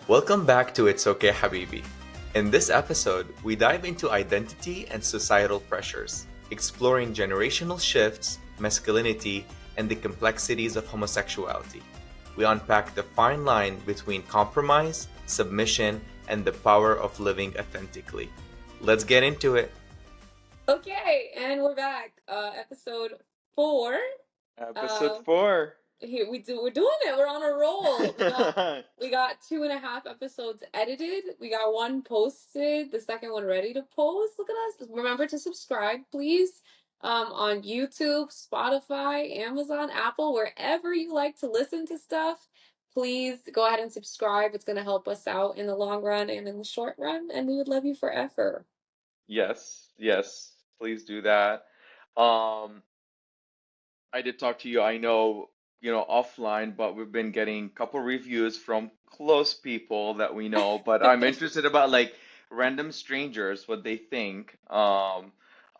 Welcome back to It's Okay Habibi. In this episode, we dive into identity and societal pressures, exploring generational shifts, masculinity, and the complexities of homosexuality. We unpack the fine line between compromise, submission, and the power of living authentically. Let's get into it. Okay, and we're back. Episode 4. Episode Uh, 4. we're doing it. We're on a roll. We got 2.5 episodes edited. We got one posted. The second one ready to post. Look at us. Remember to subscribe, please. On YouTube, Spotify, Amazon, Apple, wherever you like to listen to stuff. Please go ahead and subscribe. It's gonna help us out in the long run and in the short run, and we would love you forever. Yes, yes, please do that. Um, I did talk to you, I know, offline, but we've been getting a couple reviews from close people that we know, but I'm interested about like random strangers, what they think.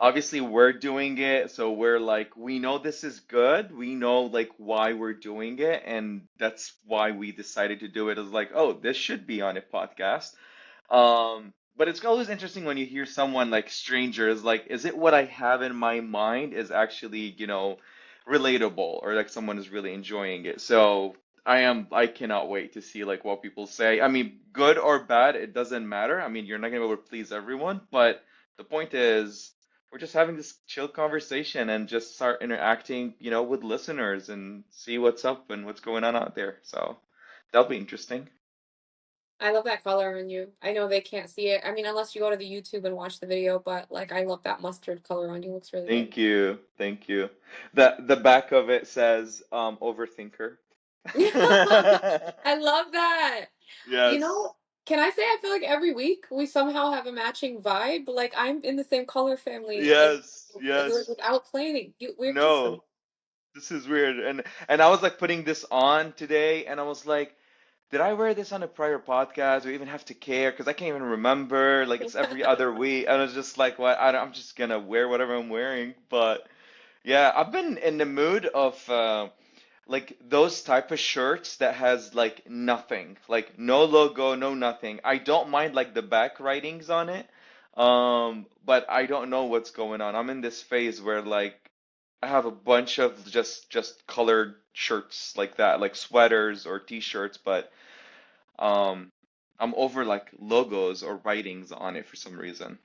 Obviously we're doing it, so we're like, we know this is good. We know like why we're doing it, and that's why we decided to do it. Is like, oh, this should be on a podcast. But it's always interesting when you hear someone like strangers, like, is it what I have in my mind is actually, relatable or like someone is really enjoying it. So I cannot wait to see like what people say. I mean, good or bad, it doesn't matter. I mean, you're not gonna be able to please everyone, but the point is we're just having this chill conversation and just start interacting, with listeners and see what's up and what's going on out there. So that'll be interesting. I love that color on you. I know they can't see it. I mean, unless you go to the YouTube and watch the video, but like I love that mustard color on you. Looks really good. Thank you. Thank you. The back of it says overthinker. I love that. You Yes. know, can I say I feel like every week we somehow have a matching vibe? Like I'm in the same color family as Yes. like Yes. without planning. We're just No. This is weird. And I was like putting this on today and I was like, did I wear this on a prior podcast or even have to care? Because I can't even remember. Like it's every other week. And I was just like, what? I'm just gonna wear whatever I'm wearing. But yeah, I've been in the mood of like those type of shirts that has like nothing, like no logo, no nothing. I don't mind like the back writings on it, but I don't know what's going on. I'm in this phase where like I have a bunch of just colored shirts like that, like sweaters or t-shirts, but um I'm over like logos or writings on it for some reason.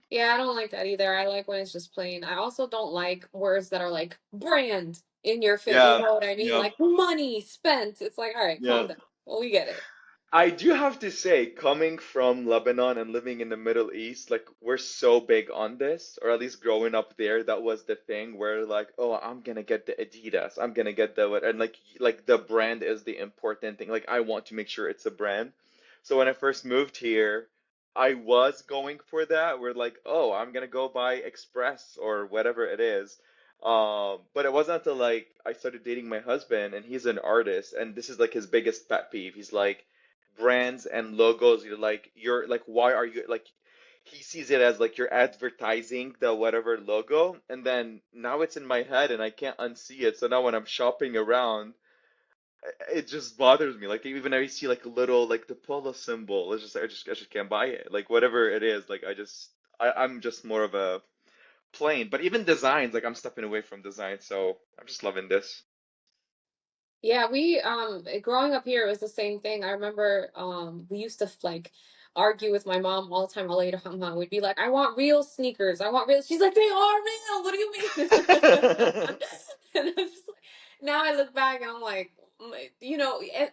Yeah, I don't like that either. I like when it's just plain. I also don't like words that are like brand in your face. You Yeah, know what I mean? yep, Like money spent. It's like, all right, calm yep. down. Well, we get it. I do have to say, coming from Lebanon and living in the Middle East, like we're so big on this, or at least growing up there, that was the thing where like, oh, I'm gonna get the Adidas, I'm gonna get the what, and like the brand is the important thing. Like I want to make sure it's a brand. So when I first moved here, I was going for that. We're like, oh, I'm gonna go buy Express or whatever it is. But it wasn't until like I started dating my husband, and he's an artist, and this is like his biggest pet peeve. He's like brands and logos, you're like, why are you like, he sees it as like you're advertising the whatever logo, and then now it's in my head and I can't unsee it. So now when I'm shopping around, it just bothers me. Like even I see like a little like the polo symbol, it's just I just can't buy it. Like whatever it is, like I'm just more of a plain. But even designs, like I'm stepping away from design, so I'm just loving this. Yeah, we growing up here it was the same thing. I remember we used to like argue with my mom all the time. Later, we'd be like, "I want real sneakers. I want real." She's like, "They are real. What do you mean?" And I'm just like, now I look back and I'm like,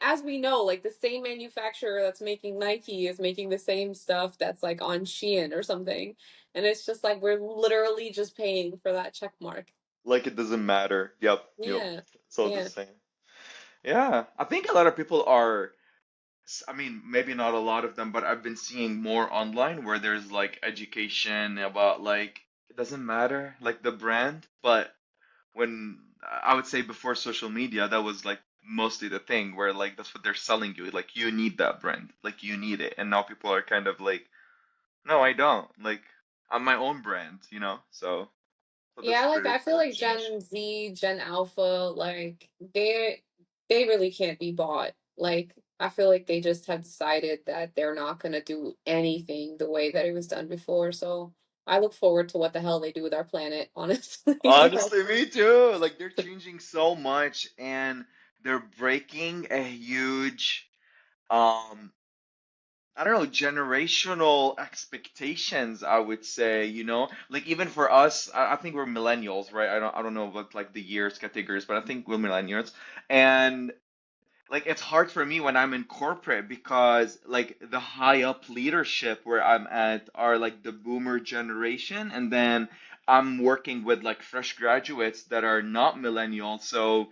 as we know, like the same manufacturer that's making Nike is making the same stuff that's like on Shein or something, and it's just like we're literally just paying for that check mark. Like it doesn't matter. Yep, yep. Yeah, It's all the yeah. same. Yeah, I think a lot of people are, I mean, maybe not a lot of them, but I've been seeing more online where there's like education about like it doesn't matter like the brand, but when I would say before social media, that was like mostly the thing where like that's what they're selling you. Like you need that brand, like you need it. And now people are kind of like, no, I don't. Like I'm my own brand, you know? So that's Yeah, like pretty I feel pretty like change. Gen Z, Gen Alpha, like they really can't be bought. Like I feel like they just have decided that they're not gonna do anything the way that it was done before. So I look forward to what the hell they do with our planet, honestly. Honestly, me too. Like they're changing so much and they're breaking a huge um I don't know, generational expectations, I would say, like even for us, I think we're millennials, right? I don't know what like the years categories, but I think we're millennials. And like it's hard for me when I'm in corporate because like the high up leadership where I'm at are like the boomer generation, and then I'm working with like fresh graduates that are not millennials. So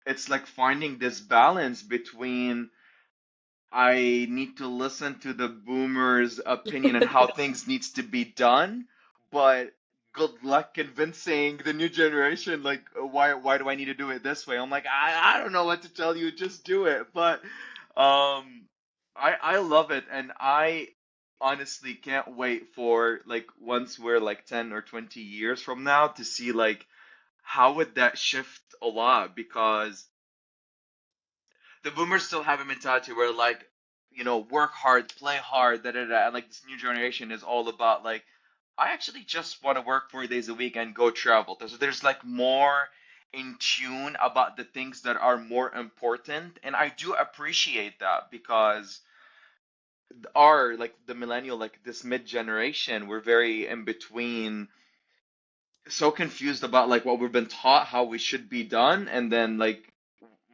it's like finding this balance between I need to listen to the boomers' opinion on how things needs to be done, but good luck convincing the new generation like why do I need to do it this way? I'm like I don't know what to tell you, just do it. But I love it, and I honestly can't wait for like once we're like 10 or 20 years from now to see like how would that shift a lot, because the boomers still have a mentality where like work hard, play hard, da da da, and like this new generation is all about like I actually just want to work 4 days a week and go travel. There's like more in tune about the things that are more important, and I do appreciate that because our like the millennial, like this mid generation, we're very in between, so confused about like what we've been taught how we should be done, and then like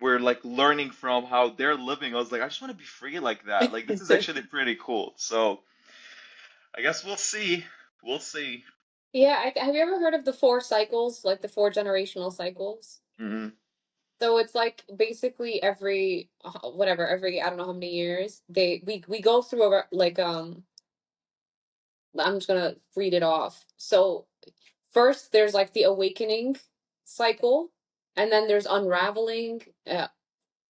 we're like learning from how they're living. I was like, I just want to be free like that. Like this is actually pretty cool. So I guess we'll see. We'll see. Yeah, have you ever heard of the four cycles, like the four generational cycles? Hmm. So it's like basically every whatever, every I don't know how many years we go through like I'm just gonna read it off. So first there's like the awakening cycle, and then there's unraveling.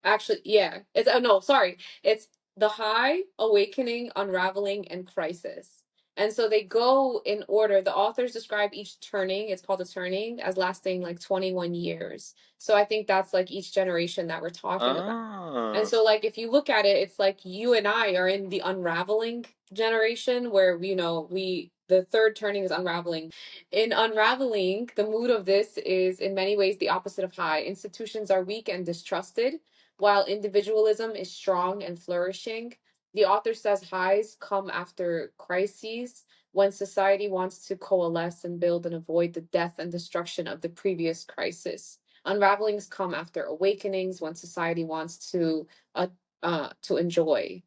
Actually, yeah. It's oh no, sorry. It's the high, awakening, unraveling, and crisis. And so they go in order. The authors describe each turning, it's called a turning, as lasting like 21 years. So I think that's like each generation that we're talking about. And Ah. so like if you look at it, it's like you and I are in the unraveling generation where we the third turning is unraveling. In unraveling, the mood of this is in many ways the opposite of high. Institutions are weak and distrusted, while individualism is strong and flourishing. The author says highs come after crises, when society wants to coalesce and build and avoid the death and destruction of the previous crisis. Unravelings come after awakenings, when society wants uh, to enjoy.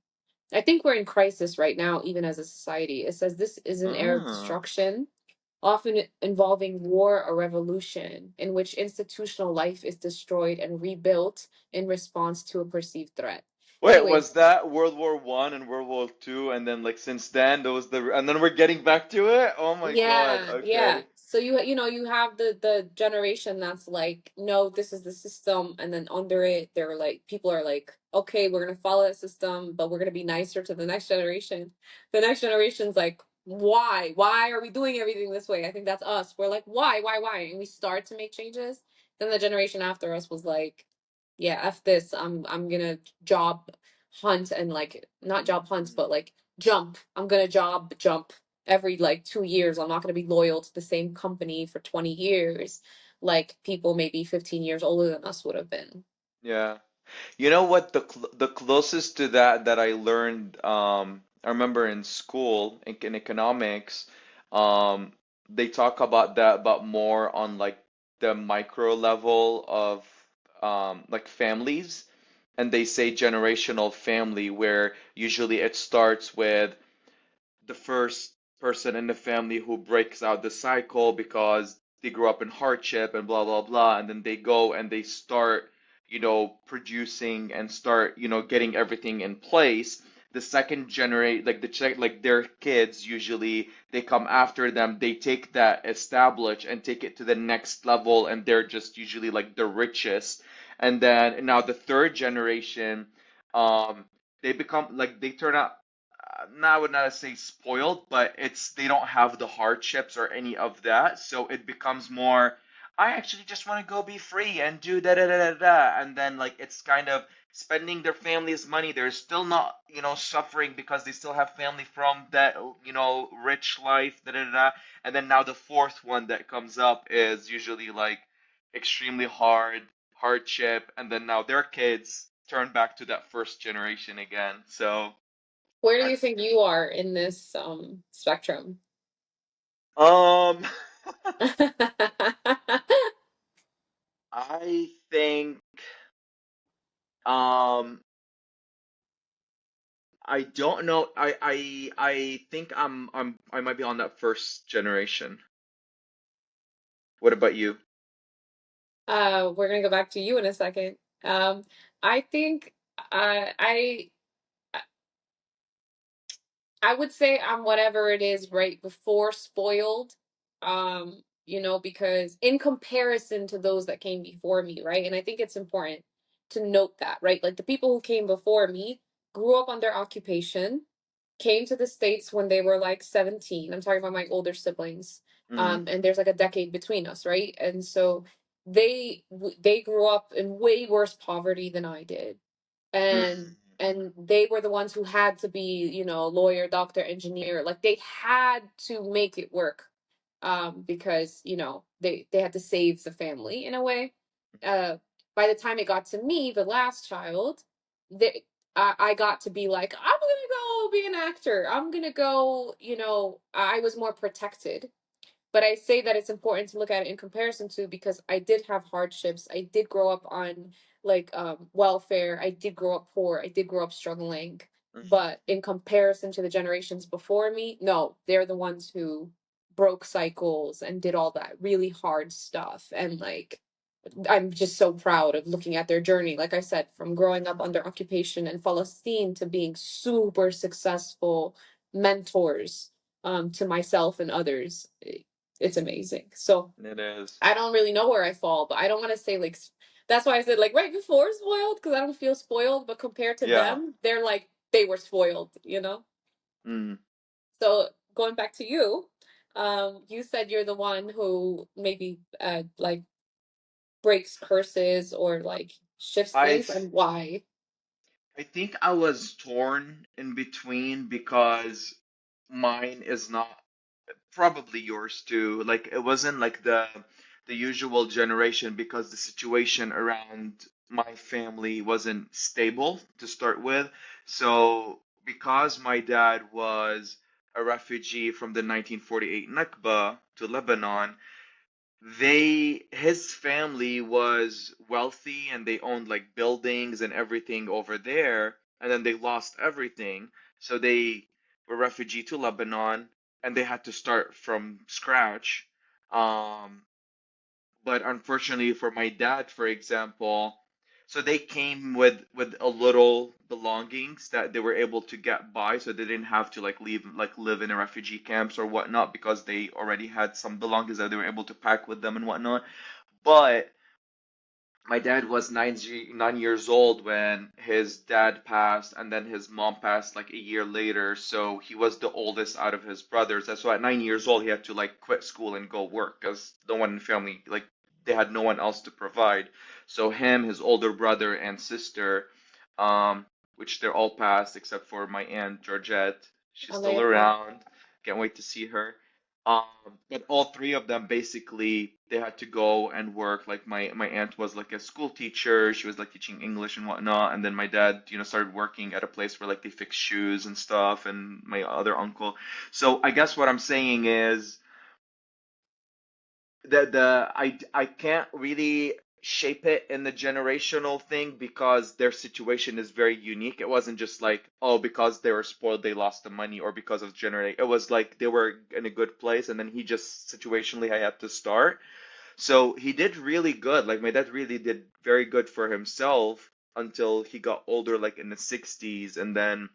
I think we're in crisis right now, even as a society. It says this is an era of Ah. destruction, often involving war or revolution, in which institutional life is destroyed and rebuilt in response to a perceived threat. Wait, Anyways, was that World War I and World War II, and then like since then there was and then we're getting back to it? Oh my God. yeah, yeah. Okay. So you have the generation that's like, no, this is the system, and then under it, they're like people are like, okay, we're gonna follow that system, but we're gonna be nicer to the next generation. The next generation's like, why? Why are we doing everything this way? I think that's us. We're like, why? And we start to make changes. Then the generation after us was like, yeah, F this. I'm gonna job hunt and like not job hunt, but like jump. I'm gonna job jump every like 2 years. I'm not going to be loyal to the same company for 20 years, like people maybe 15 years older than us would have been. Yeah. You know what the closest to that I learned, I remember in school in economics, um they talk about that but more on like the micro level of like families, and they say generational family, where usually it starts with the first person in the family who breaks out the cycle because they grew up in hardship and blah blah blah, and then they go and they start producing and start getting everything in place. The second generate like like their kids, usually they come after them, they take that established and take it to the next level, and they're just usually like the richest. And then now the third generation, um they become like they turn out, I would not say spoiled, but it's they don't have the hardships or any of that. So it becomes more, I actually just want to go be free and do da da da da da. And then like it's kind of spending their family's money. They're still not, suffering because they still have family from that, rich life, da da da. And then now the fourth one that comes up is usually like extremely hardship, and then now their kids turn back to that first generation again. So Where do I, you think you are in this spectrum? um, I think, um, I don't know. I think I might be on that first generation. What about you? We're gonna go back to you in a second. I think I I would say I'm whatever it is right before spoiled. Because in comparison to those that came before me, right? And I think it's important to note that, right? Like the people who came before me grew up under occupation, came to the States when they were like 17. I'm talking about my older siblings. Mm, And there's like a decade between us, right? And so they grew up in way worse poverty than I did, mm, and they were the ones who had to be, lawyer, doctor, engineer. Like they had to make it work, because they had to save the family in a way. uh by the time it got to me, the last child, I got to be like, I'm gonna go be an actor, I'm gonna go, I was more protected. But I say that it's important to look at it in comparison to, because I did have hardships. I did grow up on like welfare. I did grow up poor. I did grow up struggling. mm, But in comparison to the generations before me, no, they're the ones who broke cycles and did all that really hard stuff. And like, I'm just so proud of looking at their journey. Like I said, from growing up under occupation in Palestine to being super successful mentors, to myself and others. It's amazing. So it is. I don't really know where I fall, but I don't want to say like that's why I said like right before spoiled, because I don't feel spoiled, but compared to Yeah. them, they're like they were spoiled. Mm. So going back to you, you said you're the one who maybe like breaks curses or like shifts I things, th and why? I think I was torn in between because mine is not, probably yours too. Like it wasn't like the usual generation because the situation around my family wasn't stable to start with. So because my dad was a refugee from the 1948 Nakba to Lebanon, his family was wealthy and they owned like buildings and everything over there, and then they lost everything. So they were refugee to Lebanon and they had to start from scratch. um but unfortunately for my dad, for example, so they came with a little belongings that they were able to get by, so they didn't have to like leave, like live in a refugee camps or whatnot, because they already had some belongings that they were able to pack with them and whatnot. But my dad was 9 years old when his dad passed, and then his mom passed like a year later. So he was the oldest out of his brothers. And so at 9 years old, he had to like quit school and go work because no one in the family, like, they had no one else to provide. So him, his older brother, and sister, um, which they're all passed except for my aunt Georgette. She's Allah still yarham. around. Can't wait to see her. Um, but all three of them basically they had to go and work. Like my aunt was like a school teacher. She was like teaching English and whatnot. And then my dad, started working at a place where like they fix shoes and stuff. And my other uncle. So I guess what I'm saying is that I can't really shape it in the generational thing because their situation is very unique. It wasn't just like, oh, because they were spoiled they lost the money, or because of generate. It was like they were in a good place and then he just situationally I had to start. So he did really good. Like my dad really did very good for himself until he got older, like in the 60s, and then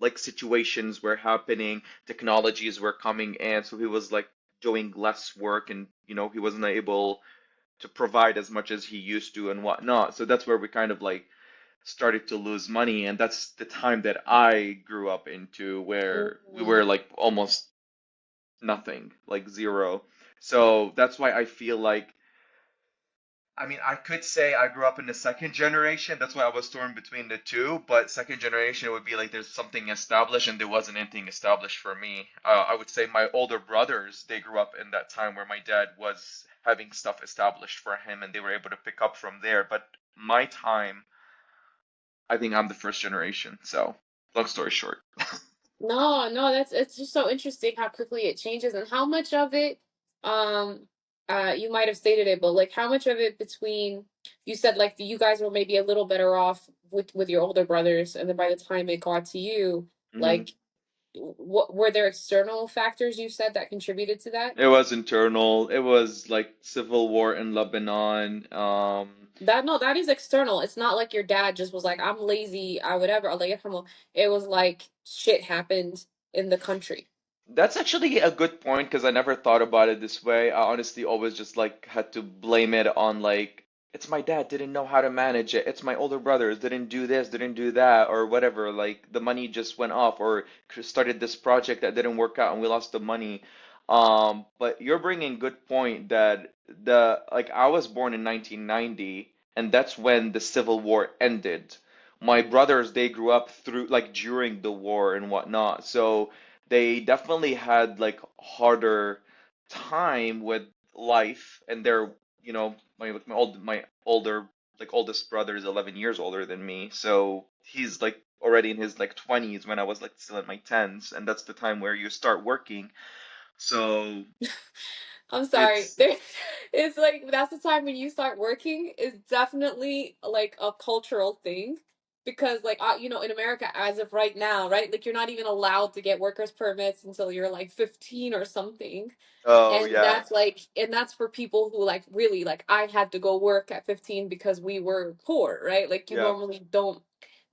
like situations were happening, technologies were coming in, so he was like doing less work, and he wasn't able to provide as much as he used to and whatnot. So that's where we kind of like started to lose money, and that's the time that I grew up into where we were Mm. like almost nothing, like zero. So that's why I feel like I mean, I could say I grew up in the second generation. That's why I was torn between the two. But second generation would be like there's something established, and there wasn't anything established for me. I would say my older brothers, they grew up in that time where my dad was having stuff established for him, and they were able to pick up from there. But my time, I think I'm the first generation. So, long story short. No, no, that's it's just so interesting how quickly it changes and how much of it, um, you might have stated it, but like how much of it between you said like you guys were maybe a little better off with your older brothers, and then by the time it got to you, hmm like what were there external factors you said that contributed to that? It was internal. It was like civil war in Lebanon. That no, that is external. It's not like your dad just was like, I'm lazy, I whatever, or like it was like shit happened in the country. That's actually a good point because I never thought about it this way. I honestly always just like had to blame it on like it's my dad didn't know how to manage it. It's my older brothers didn't do this, didn't do that, or whatever. Like the money just went off, or started this project that didn't work out and we lost the money. But you're bringing good point that the like I was born in 1990, and that's when the Civil War ended. My brothers, they grew up through like during the war and whatnot. So they definitely had like harder time with life and they're my older like oldest brother is 11 years older than me, so he's like already in his like 20s when I was like still in my 10s, and that's the time where you start working. So I'm sorry. it's There, it's like that's the time when you start working is definitely like a cultural thing because like in America as of right now, right? Like you're not even allowed to get workers permits until you're like 15 or something. oh And yeah, that's for people who like really like I had to go work at 15 because we were poor, right? Like you yeah. normally don't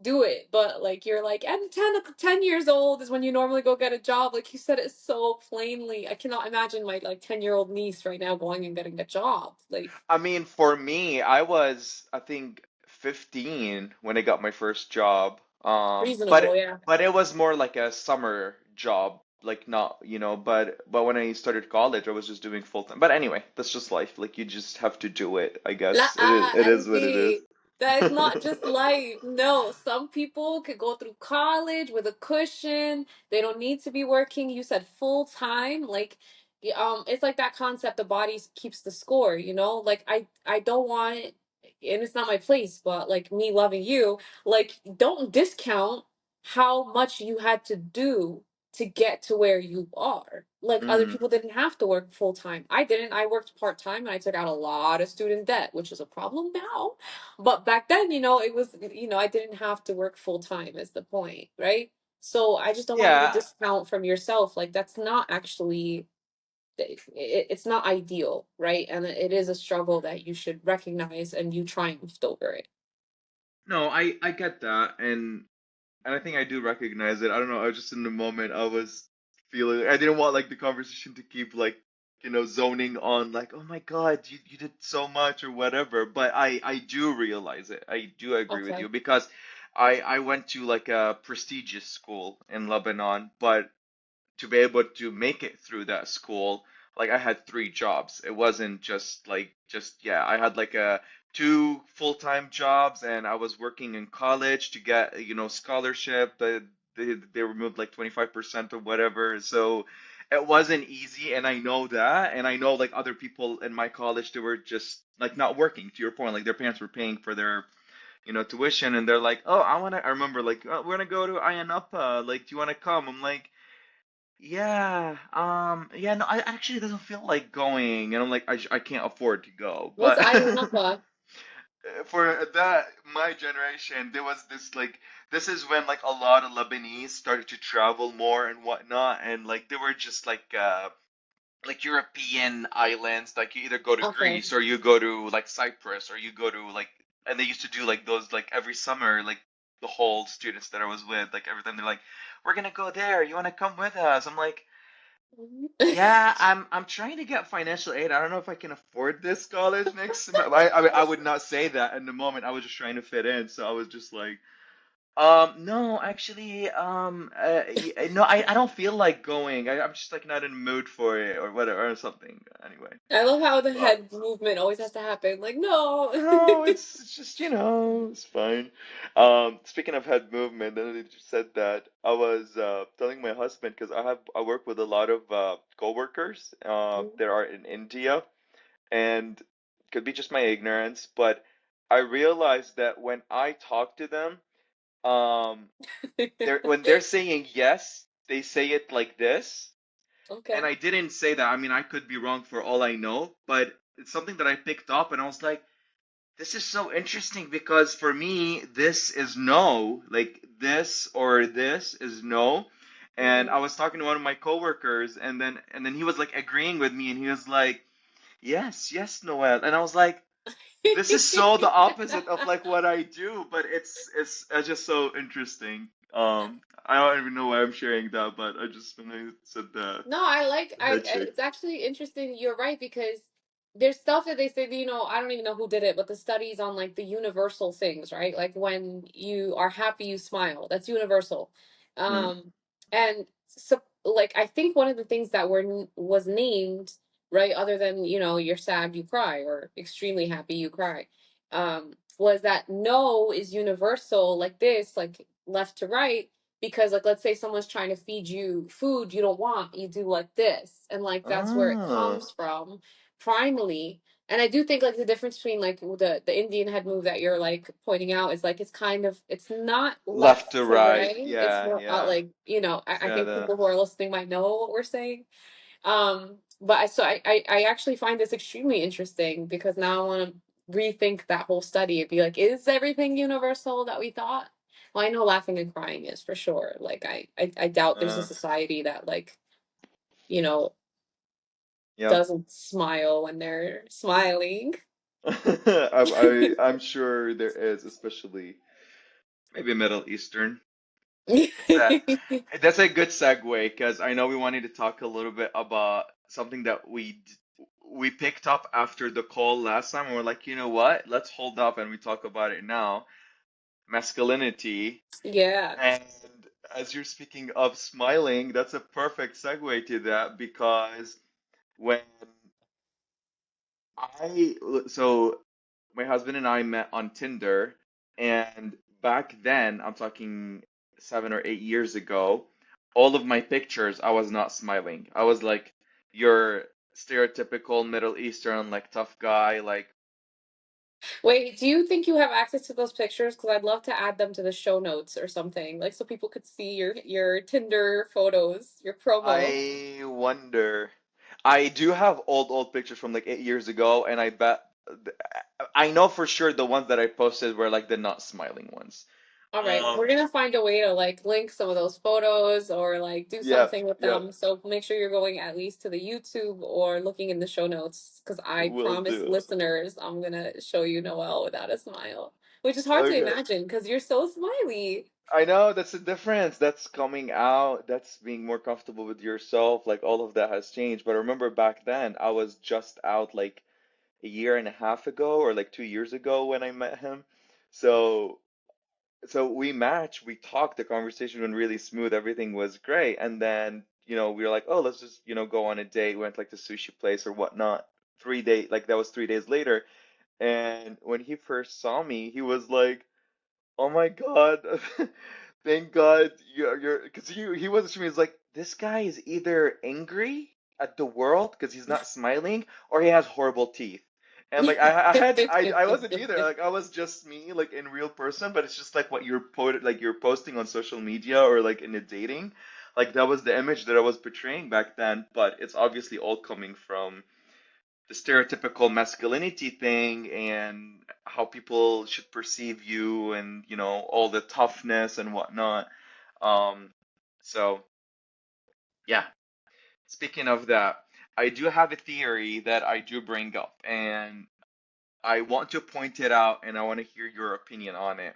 do it, but like you're like and 10 years old is when you normally go get a job. Like you said it so plainly. I cannot imagine my like 10-year-old niece right now going and getting a job. Like I mean, for me, I was, I think, 15 when I got my first job. reasonable, yeah. But it was more like a summer job, like not, but when I started college, I was just doing full time. But anyway, that's just life. Like you just have to do it, I La guess. It is what it is. empty. That is not just life. No, some people could go through college with a cushion. They don't need to be working. You said full time. Like, it's like that concept. The body keeps the score. Like I don't want, and it's not my place. But like me loving you, like don't discount how much you had to do to get to where you are. Like other hmm people didn't have to work full time. I didn't. I worked part time and I took out a lot of student debt, which is a problem now. But back then, it was, I didn't have to work full time is the point, right? So I just don't want you to Yeah. discount from yourself. Like that's not actually it's not ideal, right? And it is a struggle that you should recognize and you triumphed over it. No, I get that, and I think I do recognize it. I don't know. I was just in the moment. I was feeling. I didn't want like the conversation to keep like zoning on like, oh my God, you did so much or whatever. But I do realize it. I do agree with Okay. you because I went to like a prestigious school in Lebanon, but to be able to make it through that school, like I had three jobs. It wasn't just like just yeah, I had like a two full-time jobs and I was working in college to get, scholarship. They removed like 25% or whatever. So it wasn't easy and I know that and I know like other people in my college they were just like not working to your point like their parents were paying for their tuition and they're like, "Oh, I remember like we're gonna go to Ayanapa. Like, do you want to come?" I'm like, yeah, no, I actually doesn't feel like going, and I'm like, I can't afford to go. What's But Ayanapa? for that, my generation, there was this like, this is when like a lot of Lebanese started to travel more and whatnot, and like they were just like European islands, like you either go to Okay. Greece or you go to like Cyprus or you go to like, and they used to do like those like every summer, like the whole students that I was with, like every time they're like, we're gonna go there, you wanna come with us? I'm like, yeah, I'm trying to get financial aid. I don't know if I can afford this college next semester. I mean, I would not say that in the moment. I was just trying to fit in, so I was just like, No, actually, no, I don't feel like going. I'm just like not in the mood for it or whatever or something. Anyway, I love how the but head movement always has to happen. Like, no. no, it's just it's fine. Speaking of head movement, then you just said that I was telling my husband because I work with a lot of coworkers that are in India, and could be just my ignorance, but I realized that when I talk to them, um, when they're saying yes, they say it like this. And Okay. I didn't say that. I mean, I could be wrong for all I know, but it's something that I picked up and I was like, this is so interesting because for me, this is no. Like this or this is no. And Hmm. I was talking to one of my coworkers and then he was like agreeing with me and he was like, "Yes, yes, Noel." And I was like, this is so the opposite of like what I do, but it's just so interesting. I don't even know why I'm sharing that, but I just when I said No, I like the head shake. it's actually interesting. You're right because there's stuff that they say, I don't even know who did it, but the studies on like the universal things, right? Like when you are happy, you smile. That's universal. Hmm. And so like I think one of the things that was named, right, other than, you're sad, you cry, or extremely happy, you cry, was that no is universal like this, like left to right, because like let's say someone's trying to feed you food you don't want, you do like this, and like that's where it Ah, comes from primally. And I do think like the difference between like the Indian head move that you're like pointing out is like it's not left left to to right. right, it's Yeah, more yeah. like, I Yeah, think the people who are listening might know what we're saying. But I actually find this extremely interesting because now I want to rethink that whole study and be like, is everything universal that we thought? Well, I know laughing and crying is for sure. Like I doubt there's a uh, society that like, you know, yep. doesn't smile when they're smiling. I'm sure there is, especially maybe Middle Eastern. That that's a good segue because I know we wanted to talk a little bit about something that we picked up after the call last time, and we're like, you know what? Let's hold up and we talk about it now. Masculinity. Yeah. And as you're speaking of smiling, that's a perfect segue to that because when I so my husband and I met on Tinder, and back then, I'm talking 7 or 8 years ago, all of my pictures, I was not smiling. I was like your stereotypical Middle Eastern, like tough guy, like Wait, do you think you have access to those pictures? Because I'd love to add them to the show notes or something, like so people could see your Tinder photos, your promo. I wonder. I do have old pictures from like 8 years ago, and I bet I know for sure the ones that I posted were like the not smiling ones. All right, Um, we're gonna find a way to like link some of those photos or like do yep, something with yep, them. So make sure you're going at least to the YouTube or looking in the show notes because I will promise do. listeners I'm gonna show you Noel without a smile, which is hard to Okay. imagine because you're so smiley. I know that's the difference. That's coming out. That's being more comfortable with yourself. Like all of that has changed. But I remember back then, I was just out like a year and a half ago or like 2 years ago when I met him. So so we matched, we talked, the conversation went really smooth, everything was great. And then, we were like, oh, let's just, go on a date. We went like to sushi place or whatnot. 3 day, like that was 3 days later. And when he first saw me, he was like, oh my God. Thank God because he wasn't sure. He was like, this guy is either angry at the world because he's not smiling, or he has horrible teeth. And like I wasn't either. Like I was just me, like in real person, but it's just like what you're posting on social media or like in a dating. Like that was the image that I was portraying back then, but it's obviously all coming from the stereotypical masculinity thing and how people should perceive you and all the toughness and whatnot. um so yeah, speaking of that, I do have a theory that I do bring up, and I want to point it out and I want to hear your opinion on it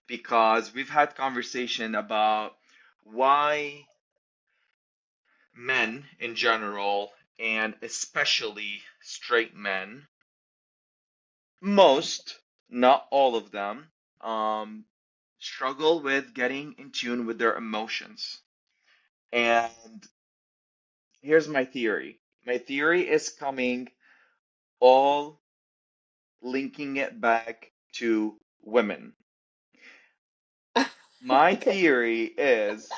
because we've had conversation about why men in general, and especially straight men, most, not all of them, um, struggle with getting in tune with their emotions. And here's my theory. My theory is coming all linking it back to women. My Okay. theory is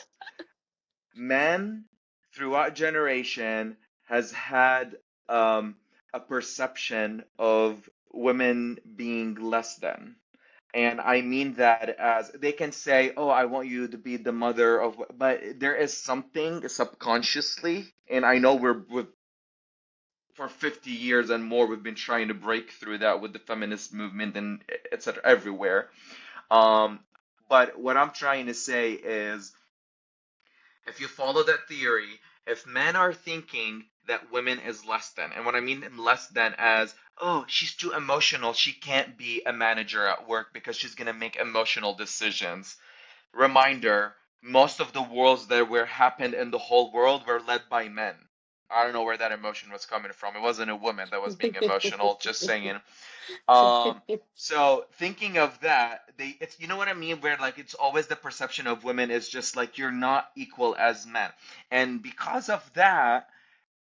men throughout generation has had a perception of women being less than. And I mean that as they can say, "Oh, I want you to be the mother of," but there is something subconsciously, and I know we're for 50 years and more, we've been trying to break through that with the feminist movement and etc. everywhere. Um, but what I'm trying to say is, if you follow that theory, if men are thinking that women is less than, and what I mean less than as, oh, she's too emotional, she can't be a manager at work because she's gonna make emotional decisions. Reminder, most of the wars that were happened in the whole world were led by men. I don't know where that emotion was coming from. It wasn't a woman that was being emotional, just saying. Um, so thinking of that, it's you know what I mean, where like it's always the perception of women is just like you're not equal as men. And because of that,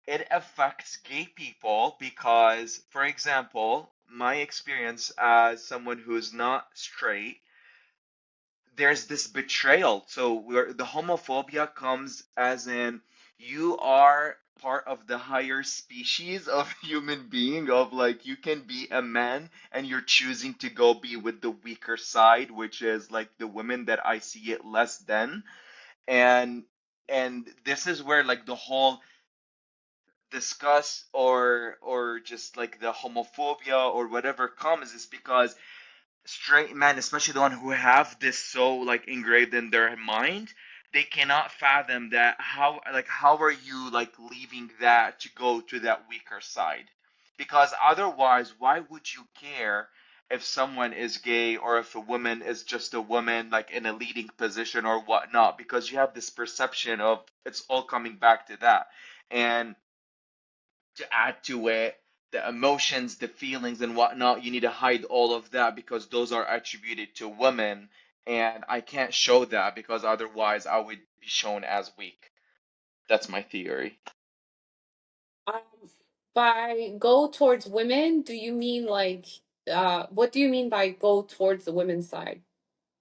it affects gay people because, for example, my experience as someone who's not straight, there's this betrayal. So the homophobia comes as in you are part of the higher species of human being of like you can be a man and you're choosing to go be with the weaker side, which is like the women that I see it less than. And this is where like the whole discuss or just like the homophobia or whatever comes is because straight men, especially the one who have this so like engraved in their mind, they cannot fathom that how are you like leaving that to go to that weaker side? Because otherwise, why would you care if someone is gay or if a woman is just a woman like in a leading position or whatnot? Because you have this perception of it's all coming back to that. And to add to it, the emotions, the feelings, and whatnot, you need to hide all of that because those are attributed to women. And I can't show that because otherwise I would be shown as weak. That's my theory. Um, by go towards women, do you mean like what do you mean by go towards the women's side?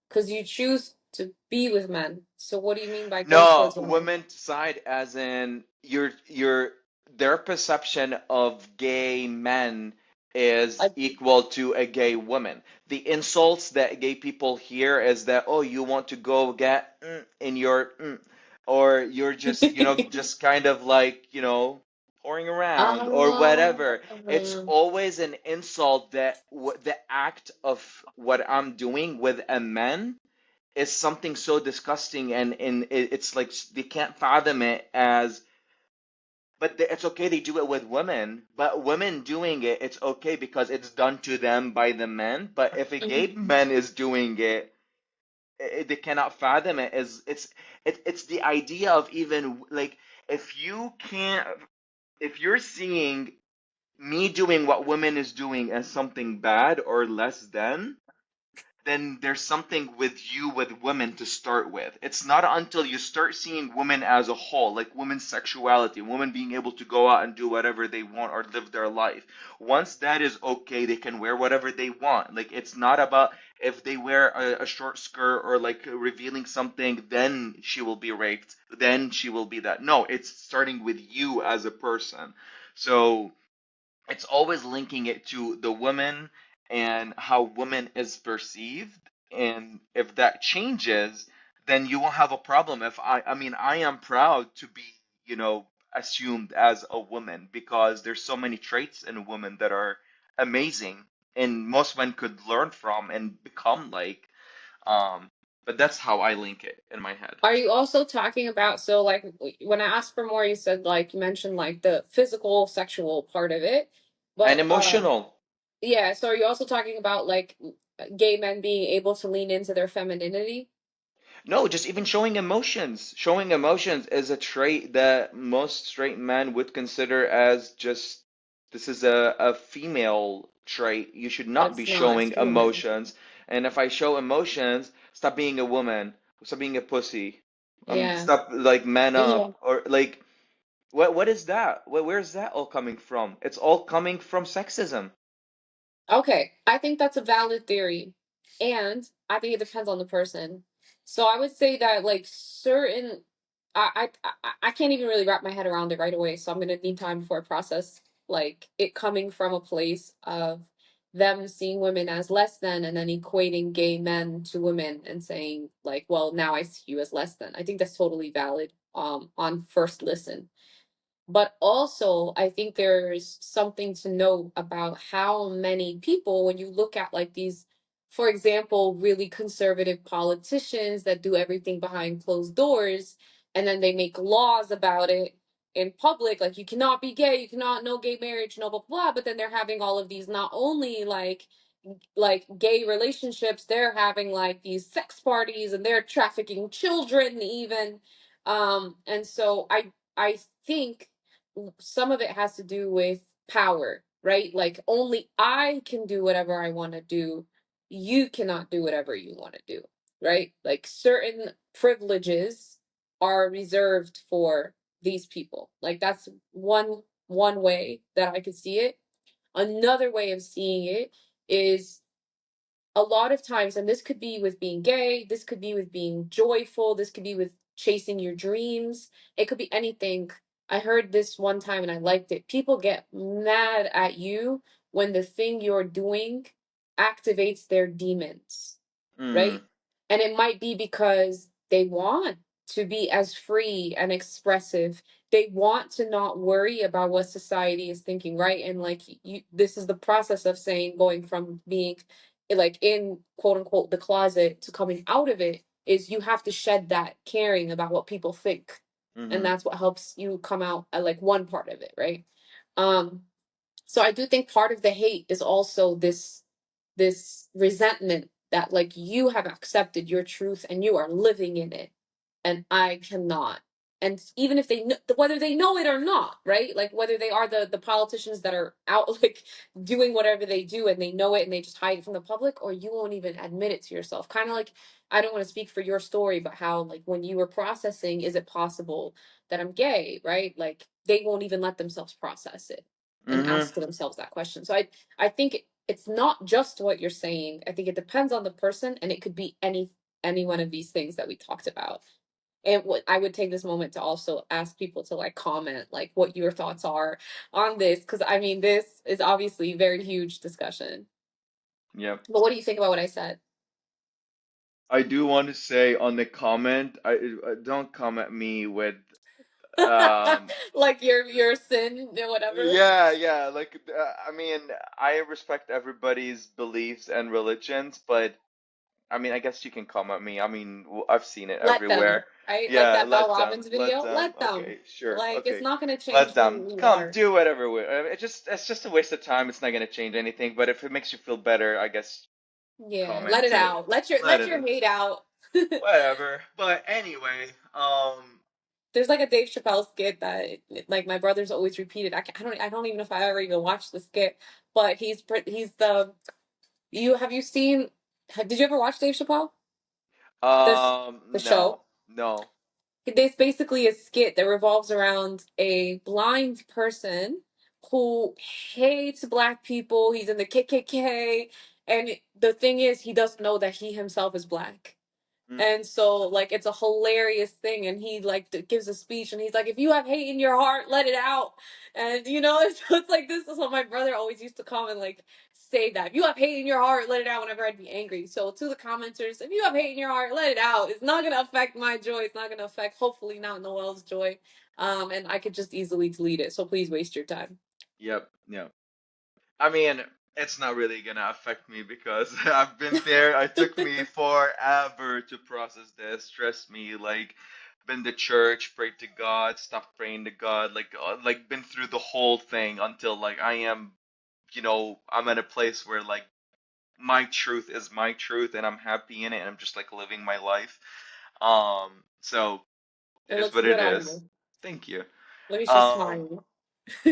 Because you choose to be with men. So what do you mean by go No, towards women? women's side as in your their perception of gay men is Like equal to a gay woman. The insults that gay people hear is that, oh, you want to go get in your or you're just, just kind of like, whoring around or whatever. It's um, always an insult that the act of what I'm doing with a man is something so disgusting, and it's like they can't fathom it as, but it's okay they do it with women, but women doing it, it's okay because it's done to them by the men. But if a gay mhm. man is doing it, they cannot fathom it as it's the idea of even like if you can't if you're seeing me doing what women is doing as something bad or less than, then there's something with you with women to start with. It's not until you start seeing women as a whole, like women's sexuality, women being able to go out and do whatever they want or live their life. Once that is okay, they can wear whatever they want. Like it's not about if they wear a short skirt or like revealing something, then she will be raped, then she will be that. No, it's starting with you as a person. So it's always linking it to the woman and how woman is perceived. And if that changes, then you won't have a problem. If I mean, I am proud to be, assumed as a woman because there's so many traits in a woman that are amazing and most men could learn from and become like. Um, but that's how I link it in my head. Are you also talking about, so like when I asked for more, you said like you mentioned like the physical sexual part of it. And But emotional. yeah, so are you also talking about like gay men being able to lean into their femininity? No, just even showing emotions. Showing emotions is a trait that most straight men would consider as just This is a female trait. You should But not be it's not. It's showing human. emotions. And if I show emotions, stop being a woman. Stop being a pussy. Yeah. Stop like man Yeah. up or like what is that? Where's that all coming from? It's all coming from sexism. Okay, I think that's a valid theory. And I think it depends on the person. So I would say that like certain I can't even really wrap my head around it right away. So I'm gonna need time before I process like it coming from a place of them seeing women as less than and then equating gay men to women and saying like, well, now I see you as less than. I think that's totally valid on first listen. But also, I think there's something to note about how many people, when you look at like these, for example, really conservative politicians that do everything behind closed doors, and then they make laws about it in public, like you cannot be gay, you cannot no gay marriage, no blah blah blah. But then they're having all of these not only like gay relationships, they're having like these sex parties and they're trafficking children even. And so I think some of it has to do with power, right? Like only I can do whatever I want to do. You cannot do whatever you want to do, right? Like certain privileges are reserved for these people. Like that's one way that I could see it. Another way of seeing it is a lot of times, and this could be with being gay, this could be with being joyful, this could be with chasing your dreams, it could be anything. I heard this one time and I liked it. People get mad at you when the thing you're doing activates their demons, Mm, right? And it might be because they want to be as free and expressive. They want to not worry about what society is thinking, right? And like you, this is the process of saying going from being like in quote unquote the closet to coming out of it is you have to shed that caring about what people think. And mm-hmm, that's what helps you come out at like one part of it, right? Um, so I do think part of the hate is also this resentment that like you have accepted your truth and you are living in it and I cannot. And even if whether they know it or not, right? Like whether they are the politicians that are out like doing whatever they do and they know it and they just hide it from the public, or you won't even admit it to yourself. Kind of like I don't want to speak for your story, but how like when you were processing, is it possible that I'm gay, right? Like they won't even let themselves process it and mm-hmm. ask themselves that question. So I think it's not just what you're saying. I think it depends on the person, and it could be any one of these things that we talked about. And what I would take this moment to also ask people to like comment like what your thoughts are on this, because I mean this is obviously a very huge discussion. Yep. But what do you think about what I said? I do want to say on the comment, don't come at me with um Like your sin or whatever. yeah, yeah, like I mean, I respect everybody's beliefs and religions, but I mean, I guess you can come at me. I mean, I've seen it Let them, everywhere. right? Like Yeah, that Bell let them, Robbins let video. them. Let them. Okay, sure. Like it's Okay. not gonna Let change them. who you Come, are. do whatever. It's just a waste of time. It's not gonna change anything, but if it makes you feel better, I guess Yeah, let comment it it. out. Let Let your it hate out. whatever. But anyway, There's like a Dave Chappelle skit that like my brother's always repeated. I don't even know if I ever even watched the skit, but he's the you have you seen did you ever watch Dave Chappelle? This the show? no. No. There's basically a skit that revolves around a blind person who hates black people. He's in the KKK, and the thing is he doesn't know that he himself is black. Mm, And so like it's a hilarious thing, and he like gives a speech and he's like, if you have hate in your heart, let it out. And you know it's like this is what my brother always used to come and like say, that if you have hate in your heart, let it out, whenever I'd be angry. So to the commenters, if you have hate in your heart, let it out. It's not gonna affect my joy, it's not gonna affect, hopefully not, Noel's joy. And I could just easily delete it, so please waste your time. yep. Yeah. I mean, it's not really gonna affect me because I've been there. It took me forever to process this. Trust me, like, been to church, prayed to God, stopped praying to God, like been through the whole thing until like I am, I'm at a place where like my truth is my truth and I'm happy in it and I'm just like living my life. So It it is looks what good it on is. you. Thank you. Look at you Um, smiling.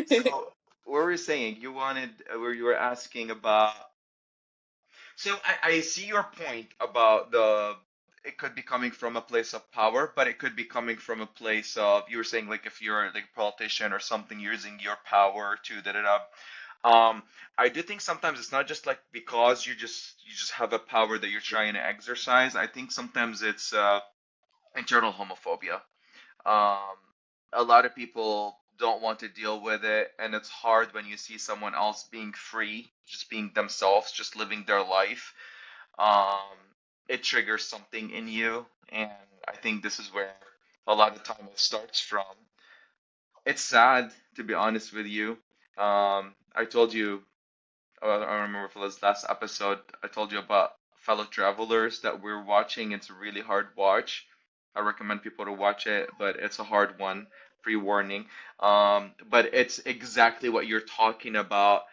so. what were you saying? You wanted, where you were asking about. So I see your point about the. It could be coming from a place of power, but it could be coming from a place of, you were saying, like, if you're like a politician or something, using your power to da da da. I do think sometimes it's not just like because you just have a power that you're trying to exercise. I think sometimes it's internal homophobia. Um, a lot of people don't want to deal with it, and it's hard when you see someone else being free, just being themselves, just living their life. Um, it triggers something in you, and I think this is where a lot of time it starts from. It's sad, to be honest with you. I told you, I remember for this last episode, I told you about fellow travelers that we're watching. It's a really hard watch. I recommend people to watch it, but it's a hard one. Pre-warning. But it's exactly what you're talking about.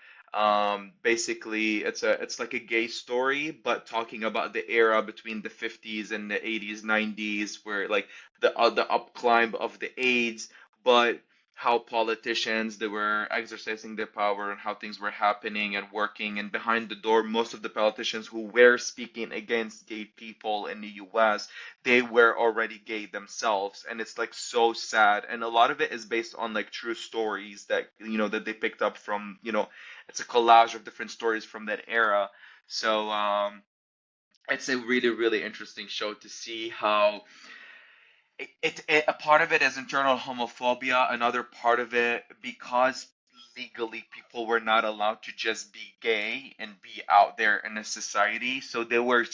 Basically, it's like a gay story, but talking about the era between the 50s and the 80s, 90s, where like the up climb of the AIDS, but how politicians they were exercising their power and how things were happening and working, and behind the door most of the politicians who were speaking against gay people in the US, they were already gay themselves, and it's like so sad, and a lot of it is based on like true stories that that they picked up from, it's a collage of different stories from that era. So it's a really really interesting show to see how a part of it is internal homophobia. Another part of it, because legally people were not allowed to just be gay and be out there in a society. So they were.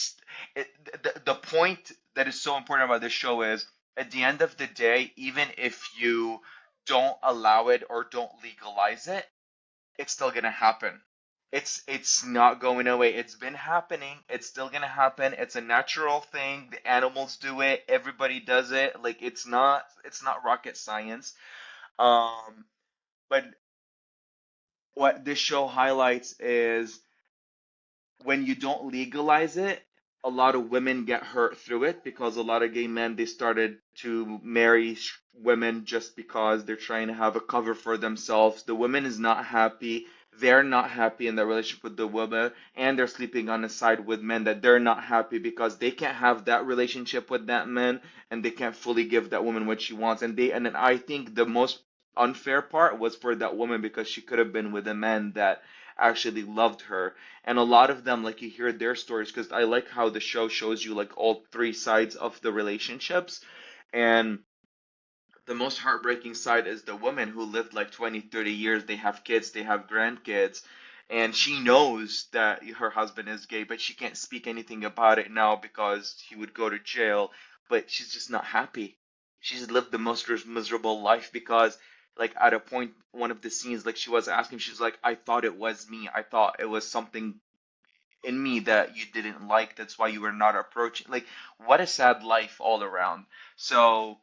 The point that is so important about this show is, at the end of the day, even if you don't allow it or don't legalize it, it's still gonna happen. It's not going away. It's been happening. It's still gonna happen. It's a natural thing. The animals do it. Everybody does it. Like it's not rocket science. Um, but what this show highlights is, when you don't legalize it, a lot of women get hurt through it, because a lot of gay men, they started to marry women just because they're trying to have a cover for themselves. The woman is not happy. They're not happy in their relationship with the woman, and they're sleeping on the side with men that they're not happy because they can't have that relationship with that man, and they can't fully give that woman what she wants. And then I think the most unfair part was for that woman, because she could have been with a man that actually loved her. And a lot of them, like, you hear their stories, because I like how the show shows you like all three sides of the relationships. And the most heartbreaking side is the woman who lived like 20, 30 years. They have kids, they have grandkids, and she knows that her husband is gay, but she can't speak anything about it now because he would go to jail. But she's just not happy. She's lived the most miserable life, because like at a point, one of the scenes, like, she was asking, she's like, I thought it was me, I thought it was something in me that you didn't like, that's why you were not approaching. Like, what a sad life all around. So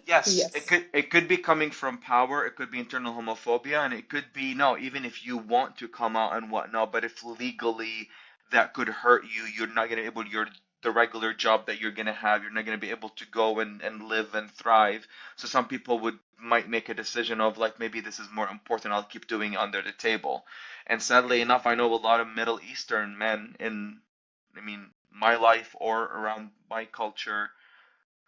yes, it Yes. could it could be coming from power, it could be internal homophobia, and it could be, no, even if you want to come out and whatnot, but if legally that could hurt you, you're not gonna be able, the regular job that you're gonna have, you're not gonna be able to go and live and thrive. So some people might make a decision of, like, maybe this is more important, I'll keep doing it under the table. And sadly enough, I know a lot of Middle Eastern men in, I mean, my life or around my culture,